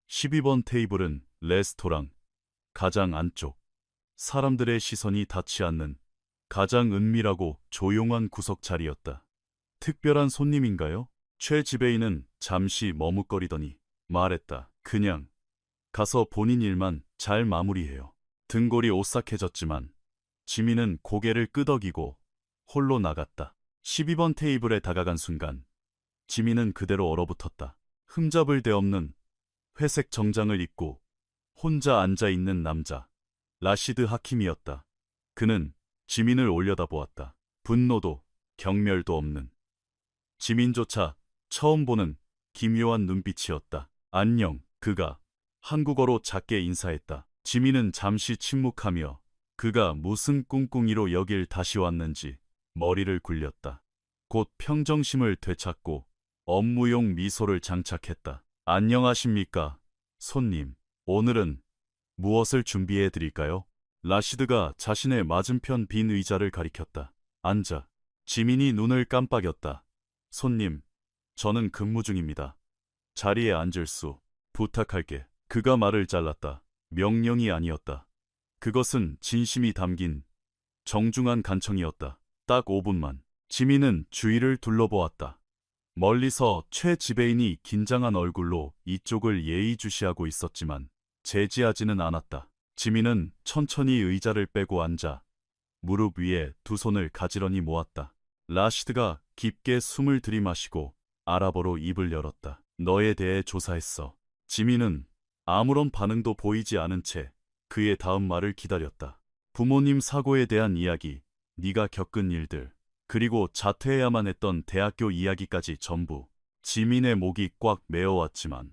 12번 테이블은 레스토랑 가장 안쪽, 사람들의 시선이 닿지 않는 가장 은밀하고 조용한 구석 자리였다. 특별한 손님인가요? 최 지배인은 잠시 머뭇거리더니 말했다. 그냥 가서 본인 일만 잘 마무리해요. 등골이 오싹해졌지만 지민은 고개를 끄덕이고 홀로 나갔다. 12번 테이블에 다가간 순간 지민은 그대로 얼어붙었다. 흠잡을 데 없는 회색 정장을 입고 혼자 앉아있는 남자, 라시드 하킴이었다. 그는 지민을 올려다보았다. 분노도 경멸도 없는, 지민조차 처음 보는 기묘한 눈빛이었다. 안녕. 그가 한국어로 작게 인사했다. 지민은 잠시 침묵하며 그가 무슨 꿍꿍이로 여길 다시 왔는지 머리를 굴렸다. 곧 평정심을 되찾고 업무용 미소를 장착했다. 안녕하십니까, 손님. 오늘은 무엇을 준비해 드릴까요? 라시드가 자신의 맞은편 빈 의자를 가리켰다. 앉아. 지민이 눈을 깜빡였다. 손님, 저는 근무 중입니다. 자리에 앉을 수 부탁할게. 그가 말을 잘랐다. 명령이 아니었다. 그것은 진심이 담긴 정중한 간청이었다. 딱 5분만. 지민은 주위를 둘러보았다. 멀리서 최 지배인이 긴장한 얼굴로 이쪽을 예의주시하고 있었지만 제지하지는 않았다. 지민은 천천히 의자를 빼고 앉아 무릎 위에 두 손을 가지런히 모았다. 라시드가 깊게 숨을 들이마시고 아랍어로 입을 열었다. 너에 대해 조사했어. 지민은 아무런 반응도 보이지 않은 채 그의 다음 말을 기다렸다. 부모님 사고에 대한 이야기, 네가 겪은 일들, 그리고 자퇴해야만 했던 대학교 이야기까지 전부. 지민의 목이 꽉 메어왔지만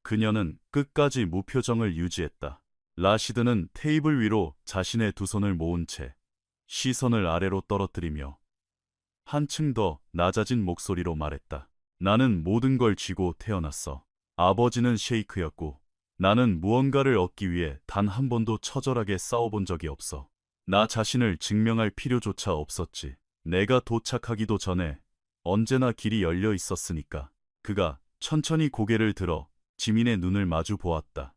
그녀는 끝까지 무표정을 유지했다. 라시드는 테이블 위로 자신의 두 손을 모은 채 시선을 아래로 떨어뜨리며 한층 더 낮아진 목소리로 말했다. 나는 모든 걸 쥐고 태어났어. 아버지는 셰이크였고 나는 무언가를 얻기 위해 단 한 번도 처절하게 싸워본 적이 없어. 나 자신을 증명할 필요조차 없었지. 내가 도착하기도 전에 언제나 길이 열려 있었으니까. 그가 천천히 고개를 들어 지민의 눈을 마주 보았다.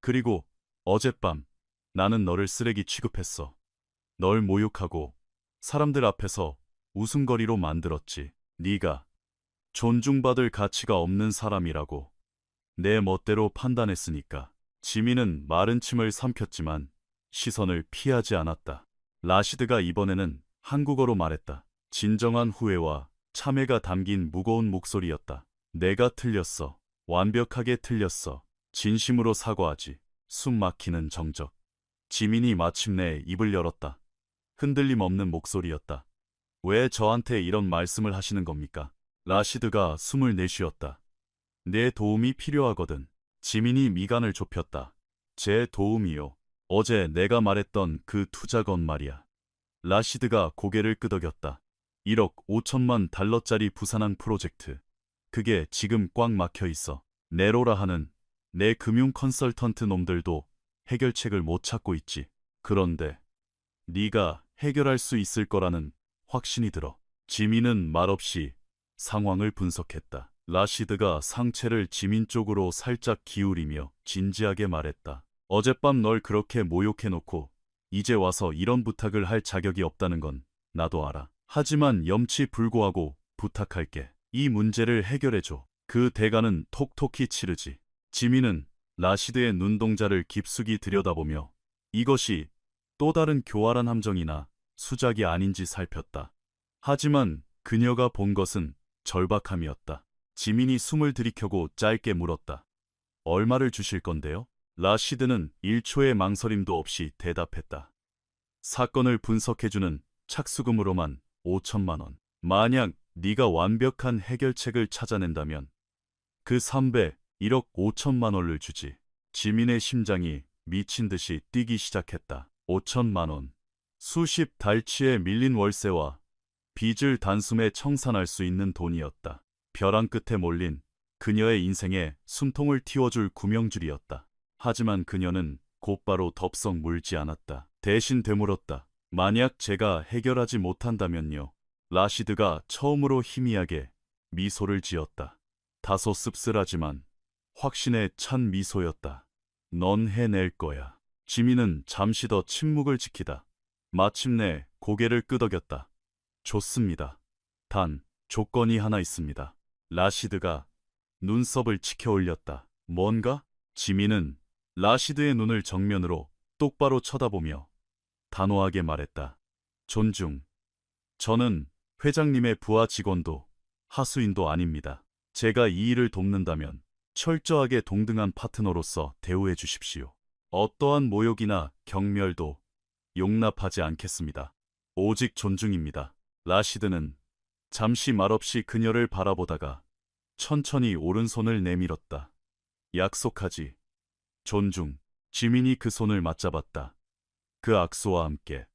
그리고 어젯밤 나는 너를 쓰레기 취급했어. 널 모욕하고 사람들 앞에서 웃음거리로 만들었지. 네가 존중받을 가치가 없는 사람이라고 내 멋대로 판단했으니까. 지민은 마른 침을 삼켰지만 시선을 피하지 않았다. 라시드가 이번에는 한국어로 말했다. 진정한 후회와 참회가 담긴 무거운 목소리였다. 내가 틀렸어. 완벽하게 틀렸어. 진심으로 사과하지. 숨 막히는 정적. 지민이 마침내 입을 열었다. 흔들림 없는 목소리였다. 왜 저한테 이런 말씀을 하시는 겁니까? 라시드가 숨을 내쉬었다. 내 도움이 필요하거든. 지민이 미간을 좁혔다. 제 도움이요. 어제 내가 말했던 그 투자건 말이야. 라시드가 고개를 끄덕였다. 1억 5천만 달러짜리 부산항 프로젝트. 그게 지금 꽉 막혀 있어. 네로라 하는 내 금융 컨설턴트 놈들도 해결책을 못 찾고 있지. 그런데 네가 해결할 수 있을 거라는 확신이 들어. 지민은 말없이 상황을 분석했다. 라시드가 상체를 지민 쪽으로 살짝 기울이며 진지하게 말했다. 어젯밤 널 그렇게 모욕해놓고 이제 와서 이런 부탁을 할 자격이 없다는 건 나도 알아. 하지만 염치불고하고 부탁할게. 이 문제를 해결해줘. 그 대가는 톡톡히 치르지. 지민은 라시드의 눈동자를 깊숙이 들여다보며 이것이 또 다른 교활한 함정이나 수작이 아닌지 살폈다. 하지만 그녀가 본 것은 절박함이었다. 지민이 숨을 들이켜고 짧게 물었다. 얼마를 주실 건데요? 라시드는 1초의 망설임도 없이 대답했다. 사건을 분석해주는 착수금으로만 5천만 원. 만약 네가 완벽한 해결책을 찾아낸다면 그 3배 1억 5천만 원을 주지. 지민의 심장이 미친 듯이 뛰기 시작했다. 5천만 원. 수십 달치에 밀린 월세와 빚을 단숨에 청산할 수 있는 돈이었다. 벼랑 끝에 몰린 그녀의 인생에 숨통을 틔워줄 구명줄이었다. 하지만 그녀는 곧바로 덥석 물지 않았다. 대신 되물었다. 만약 제가 해결하지 못한다면요. 라시드가 처음으로 희미하게 미소를 지었다. 다소 씁쓸하지만 확신에 찬 미소였다. 넌 해낼 거야. 지민은 잠시 더 침묵을 지키다 마침내 고개를 끄덕였다. 좋습니다. 단 조건이 하나 있습니다. 라시드가 눈썹을 치켜 올렸다. 뭔가? 지민은 라시드의 눈을 정면으로 똑바로 쳐다보며 단호하게 말했다. 존중. 저는 회장님의 부하 직원도 하수인도 아닙니다. 제가 이 일을 돕는다면 철저하게 동등한 파트너로서 대우해 주십시오. 어떠한 모욕이나 경멸도 용납하지 않겠습니다. 오직 존중입니다. 라시드는 잠시 말없이 그녀를 바라보다가 천천히 오른손을 내밀었다. 약속하지. 존중. 지민이 그 손을 맞잡았다. 그 악수와 함께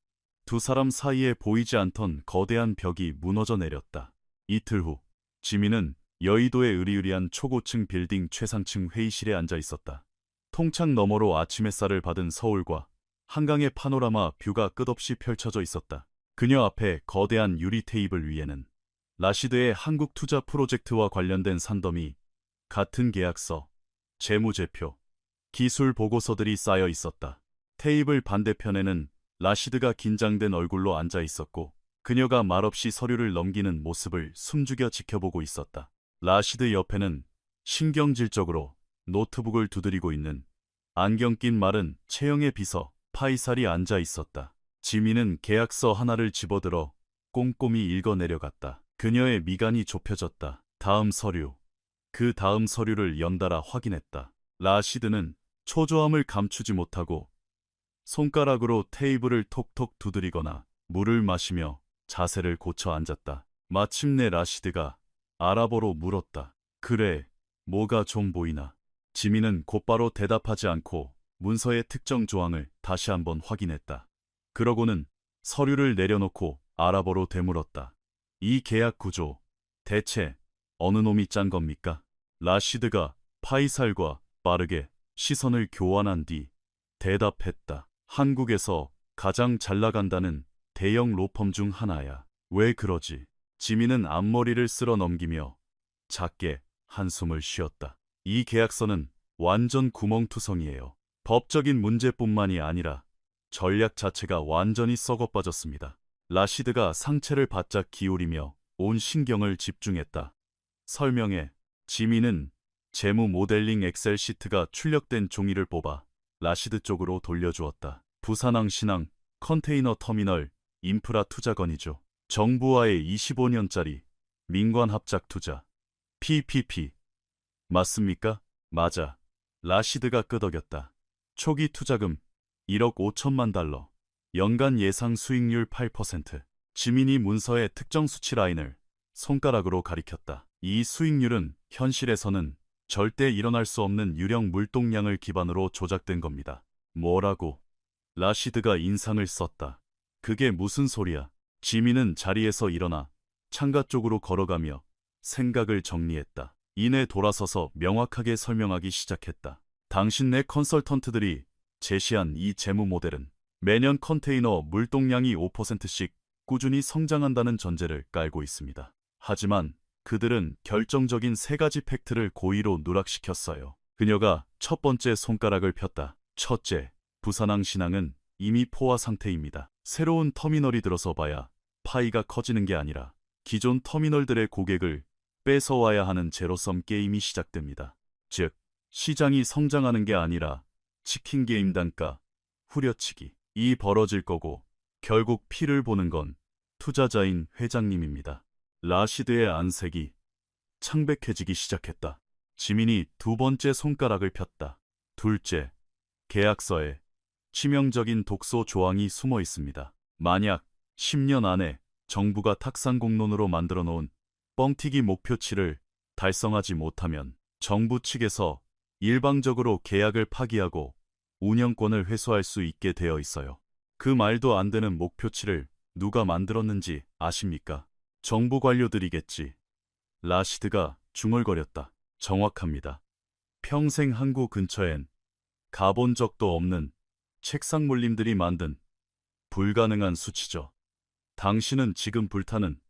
두 사람 사이에 보이지 않던 거대한 벽이 무너져 내렸다. 이틀 후 지민은 여의도의 으리으리한 초고층 빌딩 최상층 회의실에 앉아 있었다. 통창 너머로 아침 햇살을 받은 서울과 한강의 파노라마 뷰가 끝없이 펼쳐져 있었다. 그녀 앞에 거대한 유리 테이블 위에는 라시드의 한국 투자 프로젝트와 관련된 산더미, 같은 계약서, 재무제표, 기술 보고서들이 쌓여 있었다. 테이블 반대편에는 라시드가 긴장된 얼굴로 앉아 있었고 그녀가 말없이 서류를 넘기는 모습을 숨죽여 지켜보고 있었다. 라시드 옆에는 신경질적으로 노트북을 두드리고 있는 안경 낀 마른 체형의 비서 파이살이 앉아 있었다. 지민은 계약서 하나를 집어들어 꼼꼼히 읽어 내려갔다. 그녀의 미간이 좁혀졌다. 다음 서류, 그 다음 서류를 연달아 확인했다. 라시드는 초조함을 감추지 못하고 손가락으로 테이블을 톡톡 두드리거나 물을 마시며 자세를 고쳐 앉았다. 마침내 라시드가 아랍어로 물었다. 그래, 뭐가 좀 보이나? 지민은 곧바로 대답하지 않고 문서의 특정 조항을 다시 한번 확인했다. 그러고는 서류를 내려놓고 아랍어로 되물었다. 이 계약 구조, 대체 어느 놈이 짠 겁니까? 라시드가 파이살과 빠르게 시선을 교환한 뒤 대답했다. 한국에서 가장 잘 나간다는 대형 로펌 중 하나야. 왜 그러지? 지민은 앞머리를 쓸어 넘기며 작게 한숨을 쉬었다. 이 계약서는 완전 구멍투성이에요. 법적인 문제뿐만이 아니라 전략 자체가 완전히 썩어 빠졌습니다. 라시드가 상체를 바짝 기울이며 온 신경을 집중했다. 설명해. 지민은 재무 모델링 엑셀 시트가 출력된 종이를 뽑아 라시드 쪽으로 돌려주었다. 부산항 신항 컨테이너 터미널 인프라 투자건이죠. 정부와의 25년짜리 민관 합작 투자. PPP. 맞습니까? 맞아. 라시드가 끄덕였다. 초기 투자금 1억 5천만 달러. 연간 예상 수익률 8%. 지민이 문서의 특정 수치 라인을 손가락으로 가리켰다. 이 수익률은 현실에서는 절대 일어날 수 없는 유령 물동량을 기반으로 조작된 겁니다. 뭐라고? 라시드가 인상을 썼다. 그게 무슨 소리야? 지민은 자리에서 일어나 창가 쪽으로 걸어가며 생각을 정리했다. 이내 돌아서서 명확하게 설명하기 시작했다. 당신네 컨설턴트들이 제시한 이 재무 모델은 매년 컨테이너 물동량이 5%씩 꾸준히 성장한다는 전제를 깔고 있습니다. 하지만 그들은 결정적인 세 가지 팩트를 고의로 누락시켰어요. 그녀가 첫 번째 손가락을 폈다. 첫째, 부산항 신항은 이미 포화 상태입니다. 새로운 터미널이 들어서 봐야 파이가 커지는 게 아니라 기존 터미널들의 고객을 뺏어와야 하는 제로섬 게임이 시작됩니다. 즉, 시장이 성장하는 게 아니라 치킨 게임 단가, 후려치기. 이 벌어질 거고 결국 피를 보는 건 투자자인 회장님입니다. 라시드의 안색이 창백해지기 시작했다. 지민이 두 번째 손가락을 폈다. 둘째, 계약서에 치명적인 독소 조항이 숨어 있습니다. 만약 10년 안에 정부가 탁상 공론으로 만들어 놓은 뻥튀기 목표치를 달성하지 못하면 정부 측에서 일방적으로 계약을 파기하고 운영권을 회수할 수 있게 되어 있어요. 그 말도 안 되는 목표치를 누가 만들었는지 아십니까? 정부 관료들이겠지. 라시드가 중얼거렸다. 정확합니다. 평생 항구 근처엔 가본 적도 없는 책상 몰림들이 만든 불가능한 수치죠. 당신은 지금 불타는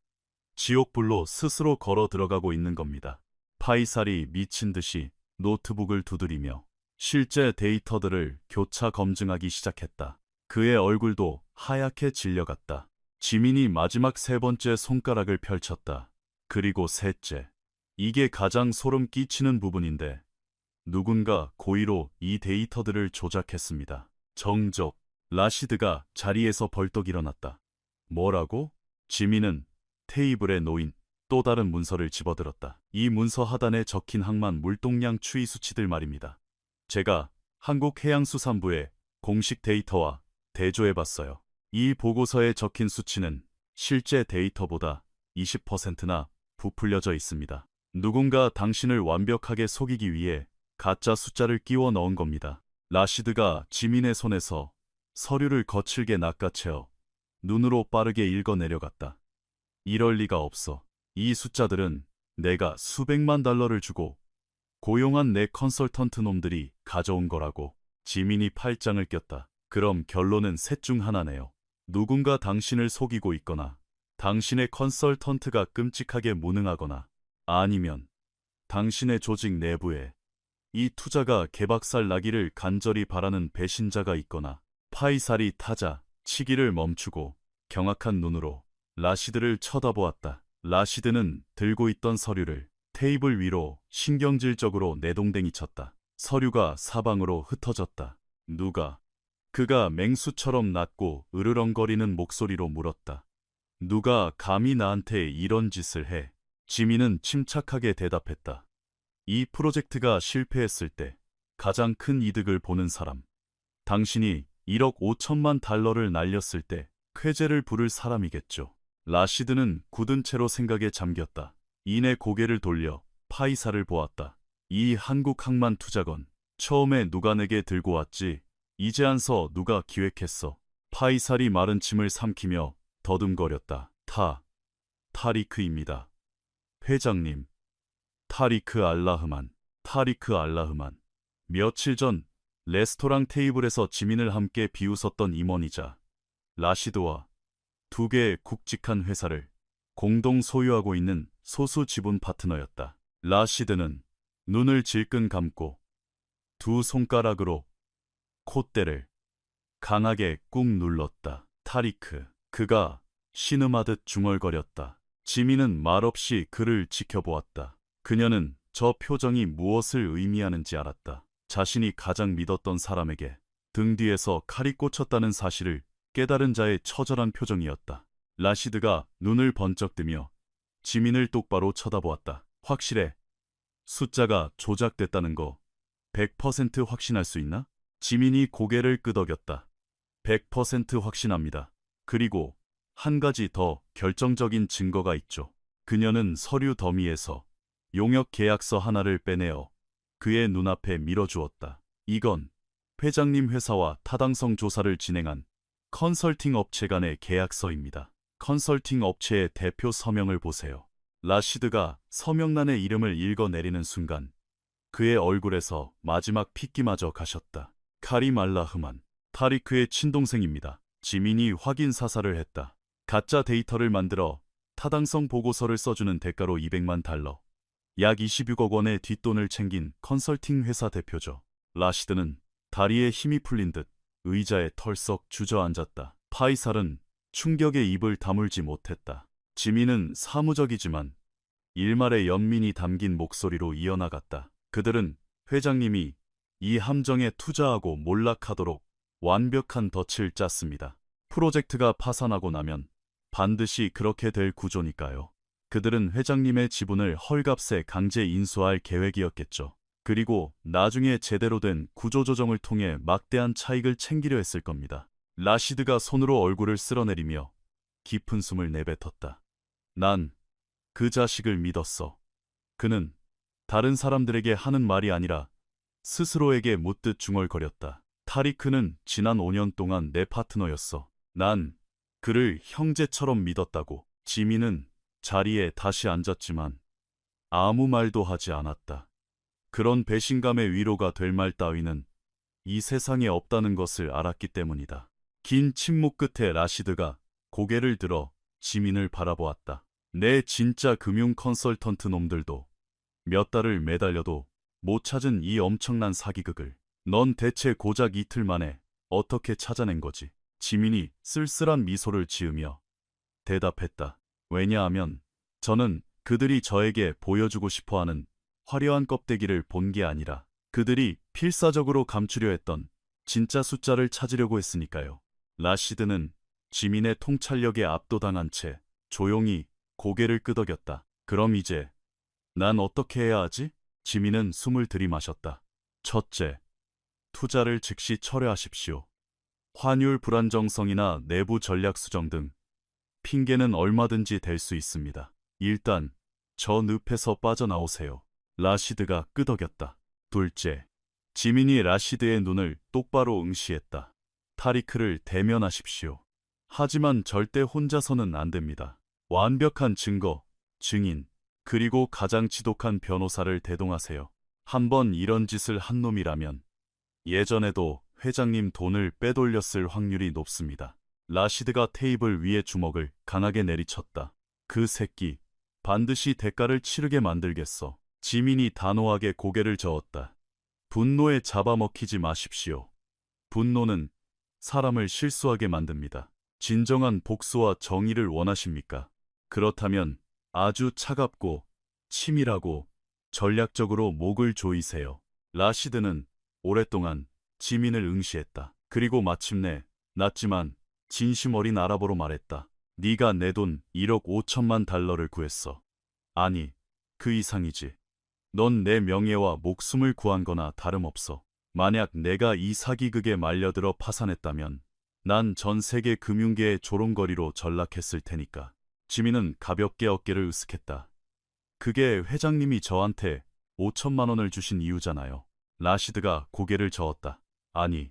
지옥불로 스스로 걸어 들어가고 있는 겁니다. 파이살이 미친 듯이 노트북을 두드리며 실제 데이터들을 교차 검증하기 시작했다. 그의 얼굴도 하얗게 질려갔다. 지민이 마지막 세 번째 손가락을 펼쳤다. 그리고 셋째. 이게 가장 소름 끼치는 부분인데 누군가 고의로 이 데이터들을 조작했습니다. 정적. 라시드가 자리에서 벌떡 일어났다. 뭐라고? 지민은 테이블에 놓인 또 다른 문서를 집어들었다. 이 문서 하단에 적힌 항만 물동량 추이 수치들 말입니다. 제가 한국해양수산부의 공식 데이터와 대조해봤어요. 이 보고서에 적힌 수치는 실제 데이터보다 20%나 부풀려져 있습니다. 누군가 당신을 완벽하게 속이기 위해 가짜 숫자를 끼워 넣은 겁니다. 라시드가 지민의 손에서 서류를 거칠게 낚아채어 눈으로 빠르게 읽어 내려갔다. 이럴 리가 없어. 이 숫자들은 내가 수백만 달러를 주고 고용한 내 컨설턴트 놈들이 가져온 거라고. 지민이 팔짱을 꼈다. 그럼 결론은 셋 중 하나네요. 누군가 당신을 속이고 있거나 당신의 컨설턴트가 끔찍하게 무능하거나 아니면 당신의 조직 내부에 이 투자가 개박살 나기를 간절히 바라는 배신자가 있거나. 파이살이 타자 치기를 멈추고 경악한 눈으로 라시드를 쳐다보았다. 라시드는 들고 있던 서류를 테이블 위로 신경질적으로 내동댕이 쳤다. 서류가 사방으로 흩어졌다. 누가? 그가 맹수처럼 낮고 으르렁거리는 목소리로 물었다. 누가 감히 나한테 이런 짓을 해? 지민은 침착하게 대답했다. 이 프로젝트가 실패했을 때 가장 큰 이득을 보는 사람. 당신이 1억 5천만 달러를 날렸을 때 쾌재를 부를 사람이겠죠. 라시드는 굳은 채로 생각에 잠겼다. 이내 고개를 돌려 파이사를 보았다. 이 한국항만 투자건 처음에 누가 내게 들고 왔지? 이제 안서 누가 기획했어? 파이살이 마른 침을 삼키며 더듬거렸다. 타리크입니다. 회장님. 타리크 알라흐만. 타리크 알라흐만. 며칠 전 레스토랑 테이블에서 지민을 함께 비웃었던 임원이자 라시드와 두 개의 굵직한 회사를 공동 소유하고 있는 소수 지분 파트너였다. 라시드는 눈을 질끈 감고 두 손가락으로 콧대를 강하게 꾹 눌렀다. 타리크. 그가 신음하듯 중얼거렸다. 지민은 말없이 그를 지켜보았다. 그녀는 저 표정이 무엇을 의미하는지 알았다. 자신이 가장 믿었던 사람에게 등 뒤에서 칼이 꽂혔다는 사실을 깨달은 자의 처절한 표정이었다. 라시드가 눈을 번쩍 뜨며 지민을 똑바로 쳐다보았다. 확실해. 숫자가 조작됐다는 거 100% 확신할 수 있나? 지민이 고개를 끄덕였다. 100% 확신합니다. 그리고 한 가지 더 결정적인 증거가 있죠. 그녀는 서류 더미에서 용역 계약서 하나를 빼내어 그의 눈앞에 밀어주었다. 이건 회장님 회사와 타당성 조사를 진행한 컨설팅 업체 간의 계약서입니다. 컨설팅 업체의 대표 서명을 보세요. 라시드가 서명란의 이름을 읽어내리는 순간 그의 얼굴에서 마지막 핏기마저 가셨다. 카림 알라흐만, 타리크의 친동생입니다. 지민이 확인 사살을 했다. 가짜 데이터를 만들어 타당성 보고서를 써주는 대가로 $200만, 약 26억 원의 뒷돈을 챙긴 컨설팅 회사 대표죠. 라시드는 다리에 힘이 풀린 듯 의자에 털썩 주저앉았다. 파이살은 충격에 입을 다물지 못했다. 지민은 사무적이지만 일말의 연민이 담긴 목소리로 이어나갔다. 그들은 회장님이 이 함정에 투자하고 몰락하도록 완벽한 덫을 짰습니다. 프로젝트가 파산하고 나면 반드시 그렇게 될 구조니까요. 그들은 회장님의 지분을 헐값에 강제 인수할 계획이었겠죠. 그리고 나중에 제대로 된 구조조정을 통해 막대한 차익을 챙기려 했을 겁니다. 라시드가 손으로 얼굴을 쓸어내리며 깊은 숨을 내뱉었다. 난 그 자식을 믿었어. 그는 다른 사람들에게 하는 말이 아니라 스스로에게 묻듯 중얼거렸다. 타리크는 지난 5년 동안 내 파트너였어. 난 그를 형제처럼 믿었다고. 지민은 자리에 다시 앉았지만 아무 말도 하지 않았다. 그런 배신감의 위로가 될 말 따위는 이 세상에 없다는 것을 알았기 때문이다. 긴 침묵 끝에 라시드가 고개를 들어 지민을 바라보았다. 내 진짜 금융 컨설턴트 놈들도 몇 달을 매달려도 못 찾은 이 엄청난 사기극을 넌 대체 고작 이틀 만에 어떻게 찾아낸 거지? 지민이 쓸쓸한 미소를 지으며 대답했다. 왜냐하면 저는 그들이 저에게 보여주고 싶어하는 화려한 껍데기를 본 게 아니라 그들이 필사적으로 감추려 했던 진짜 숫자를 찾으려고 했으니까요. 라시드는 지민의 통찰력에 압도당한 채 조용히 고개를 끄덕였다. 그럼 이제 난 어떻게 해야 하지? 지민은 숨을 들이마셨다. 첫째, 투자를 즉시 철회하십시오. 환율 불안정성이나 내부 전략 수정 등 핑계는 얼마든지 댈 수 있습니다. 일단 저 늪에서 빠져나오세요. 라시드가 끄덕였다. 둘째, 지민이 라시드의 눈을 똑바로 응시했다. 타리크를 대면하십시오. 하지만 절대 혼자서는 안 됩니다. 완벽한 증거, 증인, 그리고 가장 지독한 변호사를 대동하세요. 한번 이런 짓을 한 놈이라면 예전에도 회장님 돈을 빼돌렸을 확률이 높습니다. 라시드가 테이블 위에 주먹을 강하게 내리쳤다. 그 새끼, 반드시 대가를 치르게 만들겠어. 지민이 단호하게 고개를 저었다. 분노에 잡아먹히지 마십시오. 분노는 사람을 실수하게 만듭니다. 진정한 복수와 정의를 원하십니까? 그렇다면 아주 차갑고 치밀하고 전략적으로 목을 조이세요. 라시드는 오랫동안 지민을 응시했다. 그리고 마침내 낮지만 진심 어린 아랍어로 말했다. 네가 내 돈 1억 5천만 달러를 구했어. 아니, 그 이상이지. 넌 내 명예와 목숨을 구한 거나 다름없어. 만약 내가 이 사기극에 말려들어 파산했다면 난 전 세계 금융계의 조롱거리로 전락했을 테니까. 지민은 가볍게 어깨를 으쓱했다. 그게 회장님이 저한테 5천만 원을 주신 이유잖아요. 라시드가 고개를 저었다. 아니,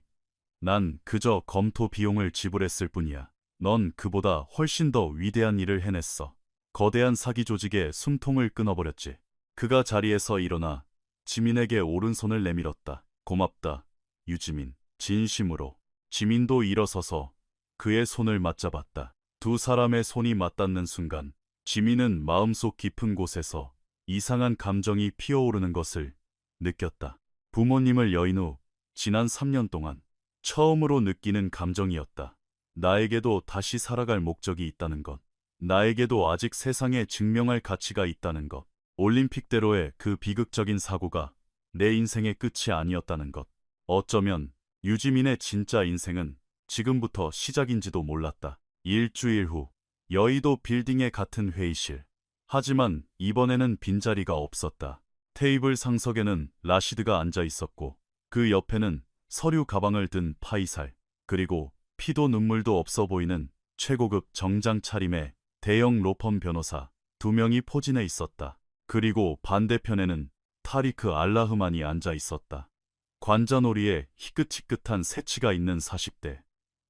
난 그저 검토 비용을 지불했을 뿐이야. 넌 그보다 훨씬 더 위대한 일을 해냈어. 거대한 사기 조직의 숨통을 끊어버렸지. 그가 자리에서 일어나 지민에게 오른손을 내밀었다. 고맙다, 유지민. 진심으로. 지민도 일어서서 그의 손을 맞잡았다. 두 사람의 손이 맞닿는 순간 지민은 마음속 깊은 곳에서 이상한 감정이 피어오르는 것을 느꼈다. 부모님을 여인 후 지난 3년 동안 처음으로 느끼는 감정이었다. 나에게도 다시 살아갈 목적이 있다는 것. 나에게도 아직 세상에 증명할 가치가 있다는 것. 올림픽대로의 그 비극적인 사고가 내 인생의 끝이 아니었다는 것. 어쩌면 유지민의 진짜 인생은 지금부터 시작인지도 몰랐다. 일주일 후 여의도 빌딩의 같은 회의실. 하지만 이번에는 빈자리가 없었다. 테이블 상석에는 라시드가 앉아 있었고 그 옆에는 서류 가방을 든 파이살, 그리고 피도 눈물도 없어 보이는 최고급 정장 차림의 대형 로펌 변호사 2명이 포진해 있었다. 그리고 반대편에는 타리크 알라흐만이 앉아 있었다. 관자놀이에 희끗희끗한 새치가 있는 40대.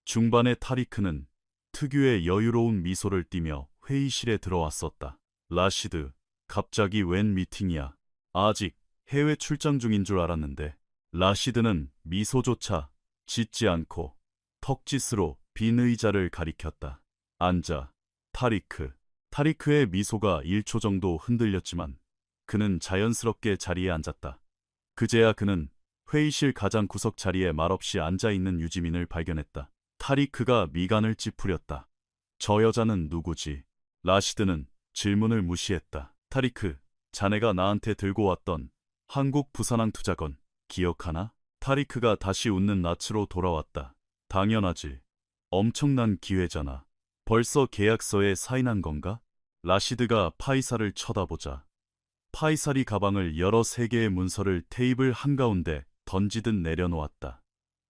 중반의 타리크는 특유의 여유로운 미소를 띠며 회의실에 들어왔었다. 라시드, 갑자기 웬 미팅이야? 아직 해외 출장 중인 줄 알았는데. 라시드는 미소조차 짓지 않고 턱짓으로 빈 의자를 가리켰다. 앉아. 타리크. 타리크의 미소가 1초 정도 흔들렸지만 그는 자연스럽게 자리에 앉았다. 그제야 그는 회의실 가장 구석 자리에 말없이 앉아있는 유지민을 발견했다. 타리크가 미간을 찌푸렸다. 저 여자는 누구지? 라시드는 질문을 무시했다. 타리크, 자네가 나한테 들고 왔던 한국 부산항 투자건 기억하나? 타리크가 다시 웃는 낯으로 돌아왔다. 당연하지. 엄청난 기회잖아. 벌써 계약서에 사인한 건가? 라시드가 파이살을 쳐다보자 파이살이 가방을 열어 3개의 문서를 테이블 한가운데 던지듯 내려놓았다.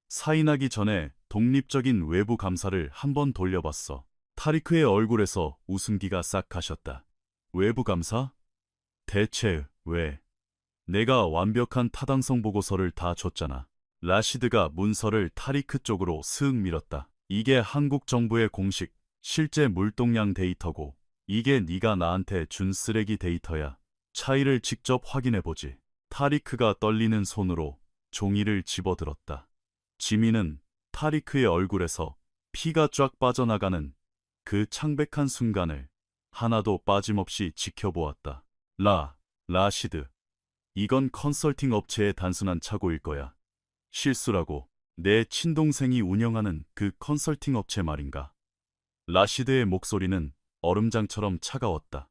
사인하기 전에 독립적인 외부 감사를 한번 돌려봤어. 타리크의 얼굴에서 웃음기가 싹 가셨다. 외부 감사? 대체 왜? 내가 완벽한 타당성 보고서를 다 줬잖아. 라시드가 문서를 타리크 쪽으로 슥 밀었다. 이게 한국 정부의 공식 실제 물동량 데이터고 이게 네가 나한테 준 쓰레기 데이터야. 차이를 직접 확인해보지. 타리크가 떨리는 손으로 종이를 집어들었다. 지민은 타리크의 얼굴에서 피가 쫙 빠져나가는 그 창백한 순간을 하나도 빠짐없이 지켜보았다. 라시드. 이건 컨설팅 업체의 단순한 착오일 거야. 실수라고. 내 친동생이 운영하는 그 컨설팅 업체 말인가. 라시드의 목소리는 얼음장처럼 차가웠다.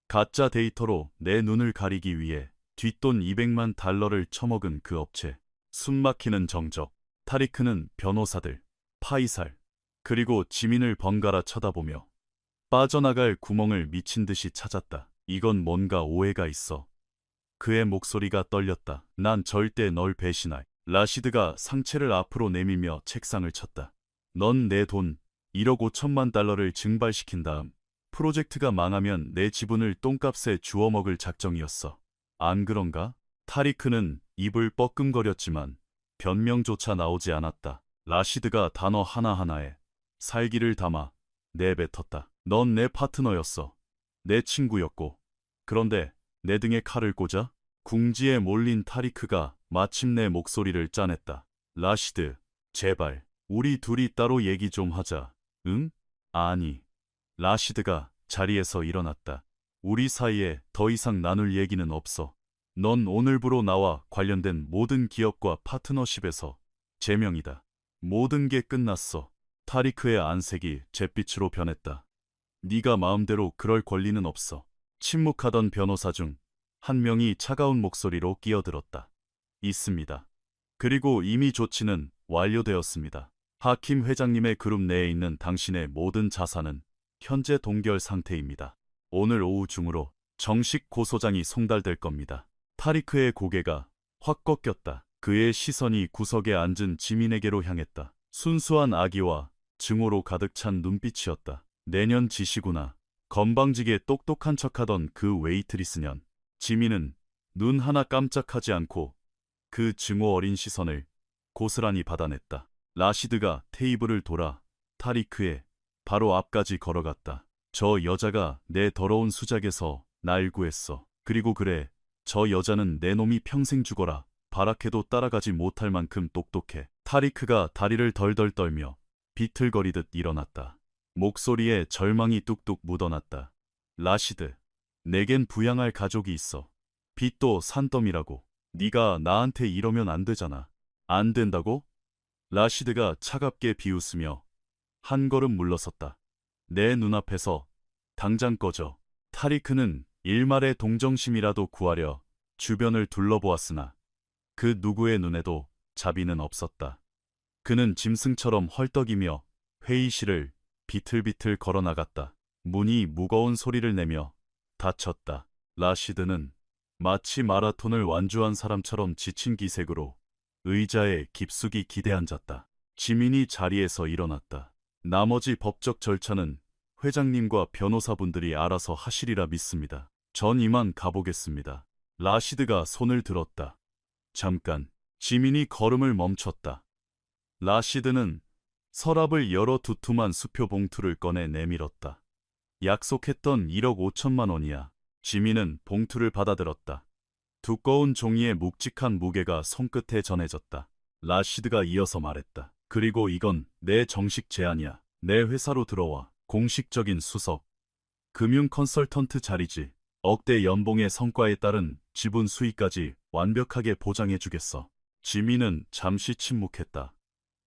가짜 데이터로 내 눈을 가리기 위해 뒷돈 200만 달러를 처먹은 그 업체. 숨막히는 정적. 타리크는 변호사들, 파이살, 그리고 지민을 번갈아 쳐다보며 빠져나갈 구멍을 미친 듯이 찾았다. 이건 뭔가 오해가 있어. 그의 목소리가 떨렸다. 난 절대 널 배신할. 라시드가 상체를 앞으로 내밀며 책상을 쳤다. 넌 내 돈 1억 5천만 달러를 증발시킨 다음 프로젝트가 망하면 내 지분을 똥값에 주워먹을 작정이었어. 안 그런가? 타리크는 입을 뻐끔거렸지만 변명조차 나오지 않았다. 라시드가 단어 하나하나에 살기를 담아 내뱉었다. 넌 내 파트너였어. 내 친구였고. 그런데 내 등에 칼을 꽂아? 궁지에 몰린 타리크가 마침내 목소리를 짜냈다. 라시드, 제발 우리 둘이 따로 얘기 좀 하자. 응? 아니. 라시드가 자리에서 일어났다. 우리 사이에 더 이상 나눌 얘기는 없어. 넌 오늘부로 나와 관련된 모든 기업과 파트너십에서 제명이다. 모든 게 끝났어. 타리크의 안색이 잿빛으로 변했다. 네가 마음대로 그럴 권리는 없어. 침묵하던 변호사 중 한 명이 차가운 목소리로 끼어들었다. 있습니다. 그리고 이미 조치는 완료되었습니다. 하킴 회장님의 그룹 내에 있는 당신의 모든 자산은 현재 동결 상태입니다. 오늘 오후 중으로 정식 고소장이 송달될 겁니다. 타리크의 고개가 확 꺾였다. 그의 시선이 구석에 앉은 지민에게로 향했다. 순수한 악의와 증오로 가득 찬 눈빛이었다. 내년 지시구나. 건방지게 똑똑한 척하던 그 웨이트리스년. 지민은 눈 하나 깜짝하지 않고 그 증오 어린 시선을 고스란히 받아냈다. 라시드가 테이블을 돌아 타리크의 바로 앞까지 걸어갔다. 저 여자가 내 더러운 수작에서 날 구했어. 그리고 그래, 저 여자는 내 놈이 평생 죽어라. 바라케도 따라가지 못할 만큼 똑똑해. 타리크가 다리를 덜덜 떨며 비틀거리듯 일어났다. 목소리에 절망이 뚝뚝 묻어났다. 라시드, 내겐 부양할 가족이 있어. 빚도 산더미라고. 네가 나한테 이러면 안 되잖아. 안 된다고? 라시드가 차갑게 비웃으며 한 걸음 물러섰다. 내 눈앞에서 당장 꺼져. 타리크는 일말의 동정심이라도 구하려 주변을 둘러보았으나 그 누구의 눈에도 자비는 없었다. 그는 짐승처럼 헐떡이며 회의실을 비틀비틀 걸어나갔다. 문이 무거운 소리를 내며 닫혔다. 라시드는 마치 마라톤을 완주한 사람처럼 지친 기색으로 의자에 깊숙이 기대앉았다. 지민이 자리에서 일어났다. 나머지 법적 절차는 회장님과 변호사분들이 알아서 하시리라 믿습니다. 전 이만 가보겠습니다. 라시드가 손을 들었다. 잠깐. 지민이 걸음을 멈췄다. 라시드는 서랍을 열어 두툼한 수표 봉투를 꺼내 내밀었다. 약속했던 1억 5천만 원이야. 지민은 봉투를 받아들었다. 두꺼운 종이의 묵직한 무게가 손끝에 전해졌다. 라시드가 이어서 말했다. 그리고 이건 내 정식 제안이야. 내 회사로 들어와. 공식적인 수석. 금융 컨설턴트 자리지. 억대 연봉의 성과에 따른 지분 수익까지 완벽하게 보장해주겠어. 지민은 잠시 침묵했다.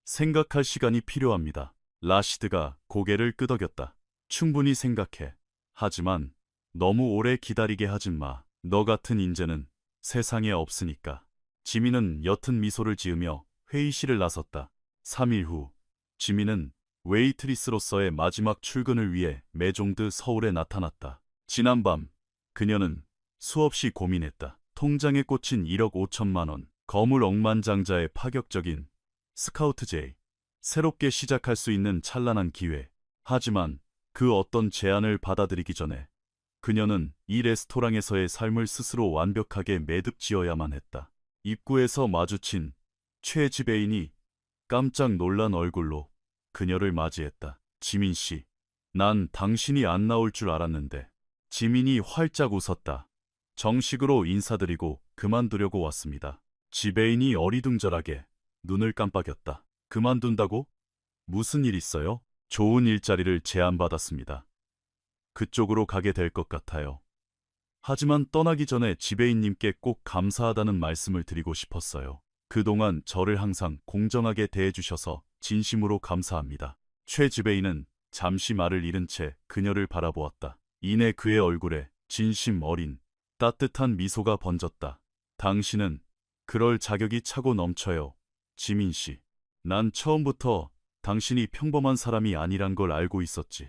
생각할 시간이 필요합니다. 라시드가 고개를 끄덕였다. 충분히 생각해. 하지만 너무 오래 기다리게 하진 마. 너 같은 인재는 세상에 없으니까. 지민은 옅은 미소를 지으며 회의실을 나섰다. 3일 후 지민은 웨이트리스로서의 마지막 출근을 위해 메종드 서울에 나타났다. 지난밤 그녀는 수없이 고민했다. 통장에 꽂힌 1억 5천만 원, 거물 억만장자의 파격적인 스카우트 제이, 새롭게 시작할 수 있는 찬란한 기회. 하지만 그 어떤 제안을 받아들이기 전에 그녀는 이 레스토랑에서의 삶을 스스로 완벽하게 매듭지어야만 했다. 입구에서 마주친 최 지배인이 깜짝 놀란 얼굴로 그녀를 맞이했다. 지민 씨, 난 당신이 안 나올 줄 알았는데. 지민이 활짝 웃었다. 정식으로 인사드리고 그만두려고 왔습니다. 지배인이 어리둥절하게 눈을 깜빡였다. 그만둔다고? 무슨 일 있어요? 좋은 일자리를 제안받았습니다. 그쪽으로 가게 될 것 같아요. 하지만 떠나기 전에 지배인님께 꼭 감사하다는 말씀을 드리고 싶었어요. 그동안 저를 항상 공정하게 대해주셔서 진심으로 감사합니다. 최 지배인은 잠시 말을 잃은 채 그녀를 바라보았다. 이내 그의 얼굴에 진심 어린 따뜻한 미소가 번졌다. 당신은 그럴 자격이 차고 넘쳐요. 지민 씨. 난 처음부터 당신이 평범한 사람이 아니란 걸 알고 있었지.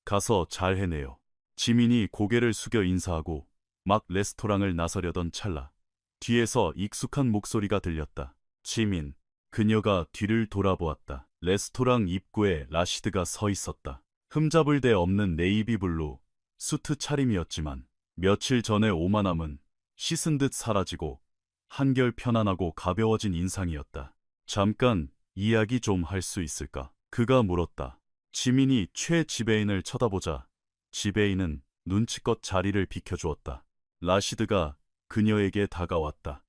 가서 잘 해내요. 지민이 고개를 숙여 인사하고 막 레스토랑을 나서려던 찰나 뒤에서 익숙한 목소리가 들렸다. 지민. 그녀가 뒤를 돌아보았다. 레스토랑 입구에 라시드가 서 있었다. 흠잡을 데 없는 네이비 블루 수트 차림이었지만 며칠 전의 오만함은 씻은 듯 사라지고 한결 편안하고 가벼워진 인상이었다. 잠깐 이야기 좀 할 수 있을까? 그가 물었다. 지민이 최 지배인을 쳐다보자 지배인은 눈치껏 자리를 비켜주었다. 라시드가 그녀에게 다가왔다.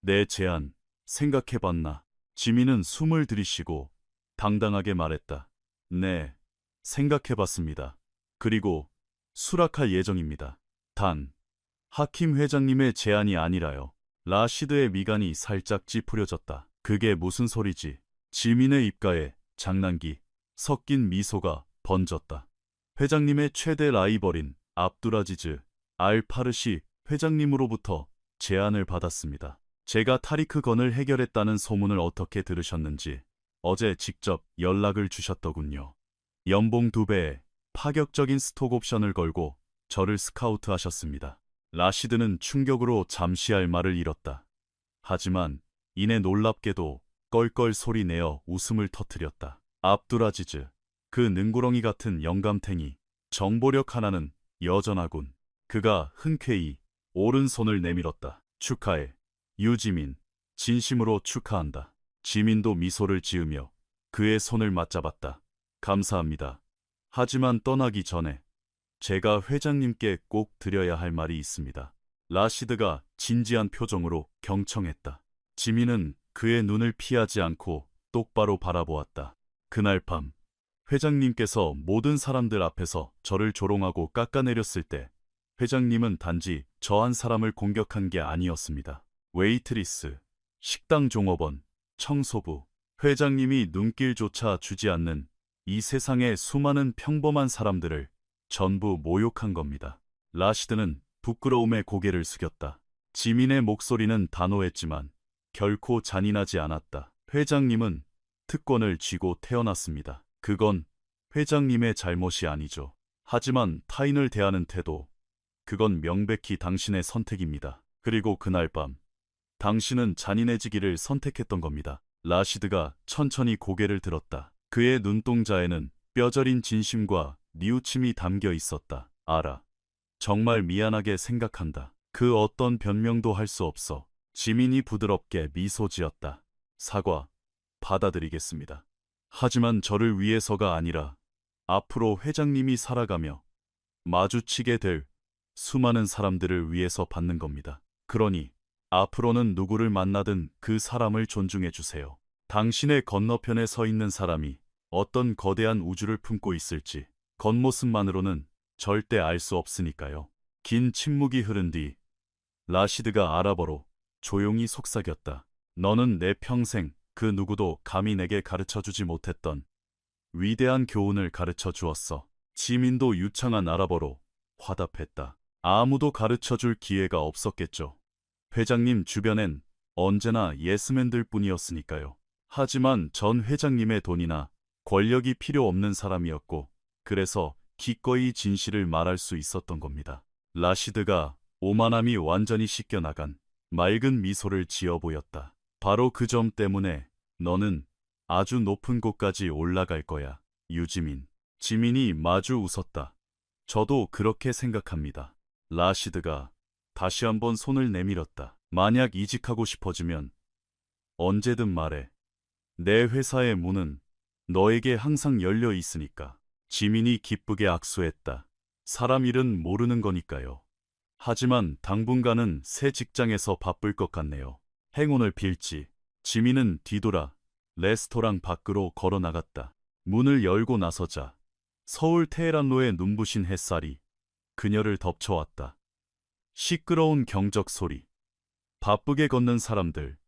내 제안 생각해봤나? 지민은 숨을 들이쉬고 당당하게 말했다. 네, 생각해봤습니다. 그리고 수락할 예정입니다. 단, 하킴 회장님의 제안이 아니라요. 라시드의 미간이 살짝 찌푸려졌다. 그게 무슨 소리지? 지민의 입가에 장난기 섞인 미소가 번졌다. 회장님의 최대 라이벌인 압두라지즈 알파르시 회장님으로부터 제안을 받았습니다. 제가 타리크 건을 해결했다는 소문을 어떻게 들으셨는지 어제 직접 연락을 주셨더군요. 연봉 2배에 파격적인 스톡 옵션을 걸고 저를 스카우트하셨습니다. 라시드는 충격으로 잠시할 말을 잃었다. 하지만 이내 놀랍게도 껄껄 소리내어 웃음을 터뜨렸다. 압두라지즈, 그 능구렁이 같은 영감탱이, 정보력 하나는 여전하군. 그가 흔쾌히 오른손을 내밀었다. 축하해. 유지민, 진심으로 축하한다. 지민도 미소를 지으며 그의 손을 맞잡았다. 감사합니다. 하지만 떠나기 전에 제가 회장님께 꼭 드려야 할 말이 있습니다. 라시드가 진지한 표정으로 경청했다. 지민은 그의 눈을 피하지 않고 똑바로 바라보았다. 그날 밤 회장님께서 모든 사람들 앞에서 저를 조롱하고 깎아내렸을 때 회장님은 단지 저 한 사람을 공격한 게 아니었습니다. 웨이트리스, 식당 종업원, 청소부, 회장님이 눈길조차 주지 않는 이 세상의 수많은 평범한 사람들을 전부 모욕한 겁니다. 라시드는 부끄러움에 고개를 숙였다. 지민의 목소리는 단호했지만 결코 잔인하지 않았다. 회장님은 특권을 쥐고 태어났습니다. 그건 회장님의 잘못이 아니죠. 하지만 타인을 대하는 태도, 그건 명백히 당신의 선택입니다. 그리고 그날 밤, 당신은 잔인해지기를 선택했던 겁니다. 라시드가 천천히 고개를 들었다. 그의 눈동자에는 뼈저린 진심과 뉘우침이 담겨 있었다. 알아. 정말 미안하게 생각한다. 그 어떤 변명도 할 수 없어. 지민이 부드럽게 미소 지었다. 사과, 받아들이겠습니다. 하지만 저를 위해서가 아니라 앞으로 회장님이 살아가며 마주치게 될 수많은 사람들을 위해서 받는 겁니다. 그러니 앞으로는 누구를 만나든 그 사람을 존중해 주세요. 당신의 건너편에 서 있는 사람이 어떤 거대한 우주를 품고 있을지 겉모습만으로는 절대 알 수 없으니까요. 긴 침묵이 흐른 뒤 라시드가 아랍어로 조용히 속삭였다. 너는 내 평생 그 누구도 감히 내게 가르쳐주지 못했던 위대한 교훈을 가르쳐 주었어. 지민도 유창한 아랍어로 화답했다. 아무도 가르쳐줄 기회가 없었겠죠. 회장님 주변엔 언제나 예스맨들 뿐이었으니까요. 하지만 전 회장님의 돈이나 권력이 필요 없는 사람이었고, 그래서 기꺼이 진실을 말할 수 있었던 겁니다. 라시드가 오만함이 완전히 씻겨나간 맑은 미소를 지어 보였다. 바로 그 점 때문에 너는 아주 높은 곳까지 올라갈 거야, 유지민. 지민이 마주 웃었다. 저도 그렇게 생각합니다. 라시드가 다시 한번 손을 내밀었다. 만약 이직하고 싶어지면 언제든 말해. 내 회사의 문은 너에게 항상 열려 있으니까. 지민이 기쁘게 악수했다. 사람 일은 모르는 거니까요. 하지만 당분간은 새 직장에서 바쁠 것 같네요. 행운을 빌지. 지민은 뒤돌아 레스토랑 밖으로 걸어 나갔다. 문을 열고 나서자 서울 테헤란로의 눈부신 햇살이 그녀를 덮쳐왔다. 시끄러운 경적 소리, 바쁘게 걷는 사람들,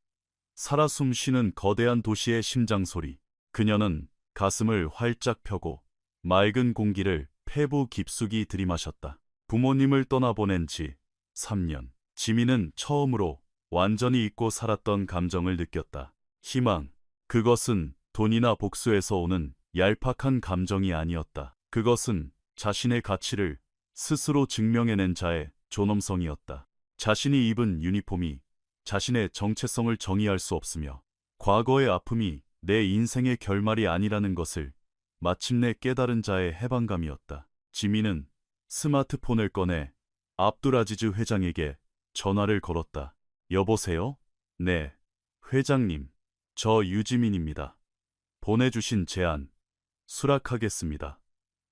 살아 숨쉬는 거대한 도시의 심장 소리. 그녀는 가슴을 활짝 펴고 맑은 공기를 폐부 깊숙이 들이마셨다. 부모님을 떠나보낸 지 3년. 지민은 처음으로 완전히 잊고 살았던 감정을 느꼈다. 희망. 그것은 돈이나 복수에서 오는 얄팍한 감정이 아니었다. 그것은 자신의 가치를 스스로 증명해낸 자의 존엄성이었다. 자신이 입은 유니폼이 자신의 정체성을 정의할 수 없으며 과거의 아픔이 내 인생의 결말이 아니라는 것을 마침내 깨달은 자의 해방감이었다. 지민은 스마트폰을 꺼내 압두라지즈 회장에게 전화를 걸었다. 여보세요? 네, 회장님. 저 유지민입니다. 보내주신 제안 수락하겠습니다.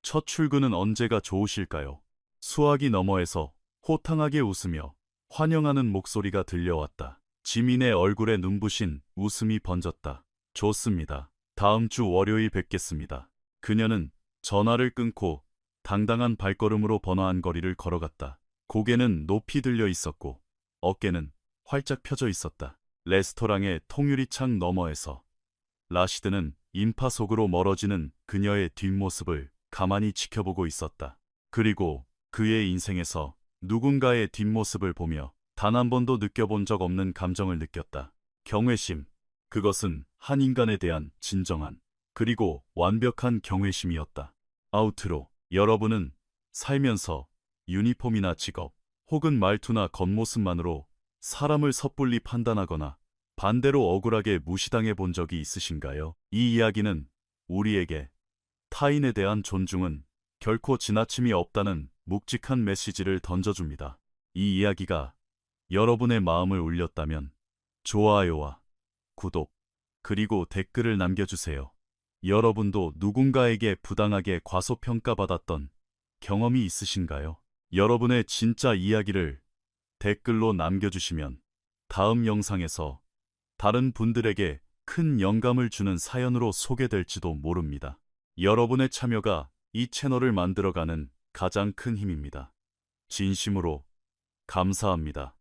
첫 출근은 언제가 좋으실까요? 수화기 너머에서 호탕하게 웃으며 환영하는 목소리가 들려왔다. 지민의 얼굴에 눈부신 웃음이 번졌다. 좋습니다. 다음 주 월요일 뵙겠습니다. 그녀는 전화를 끊고 당당한 발걸음으로 번화한 거리를 걸어갔다. 고개는 높이 들려 있었고 어깨는 활짝 펴져 있었다. 레스토랑의 통유리창 너머에서 라시드는 인파 속으로 멀어지는 그녀의 뒷모습을 가만히 지켜보고 있었다. 그리고 그의 인생에서 누군가의 뒷모습을 보며 단 한 번도 느껴본 적 없는 감정을 느꼈다. 경외심. 그것은 한 인간에 대한 진정한 그리고 완벽한 경외심이었다. 아우트로. 여러분은 살면서 유니폼이나 직업 혹은 말투나 겉모습만으로 사람을 섣불리 판단하거나 반대로 억울하게 무시당해 본 적이 있으신가요? 이 이야기는 우리에게 타인에 대한 존중은 결코 지나침이 없다는 묵직한 메시지를 던져줍니다. 이 이야기가 여러분의 마음을 울렸다면 좋아요와 구독 그리고 댓글을 남겨주세요. 여러분도 누군가에게 부당하게 과소평가받았던 경험이 있으신가요? 여러분의 진짜 이야기를 댓글로 남겨주시면 다음 영상에서 다른 분들에게 큰 영감을 주는 사연으로 소개될지도 모릅니다. 여러분의 참여가 이 채널을 만들어가는 가장 큰 힘입니다. 진심으로 감사합니다.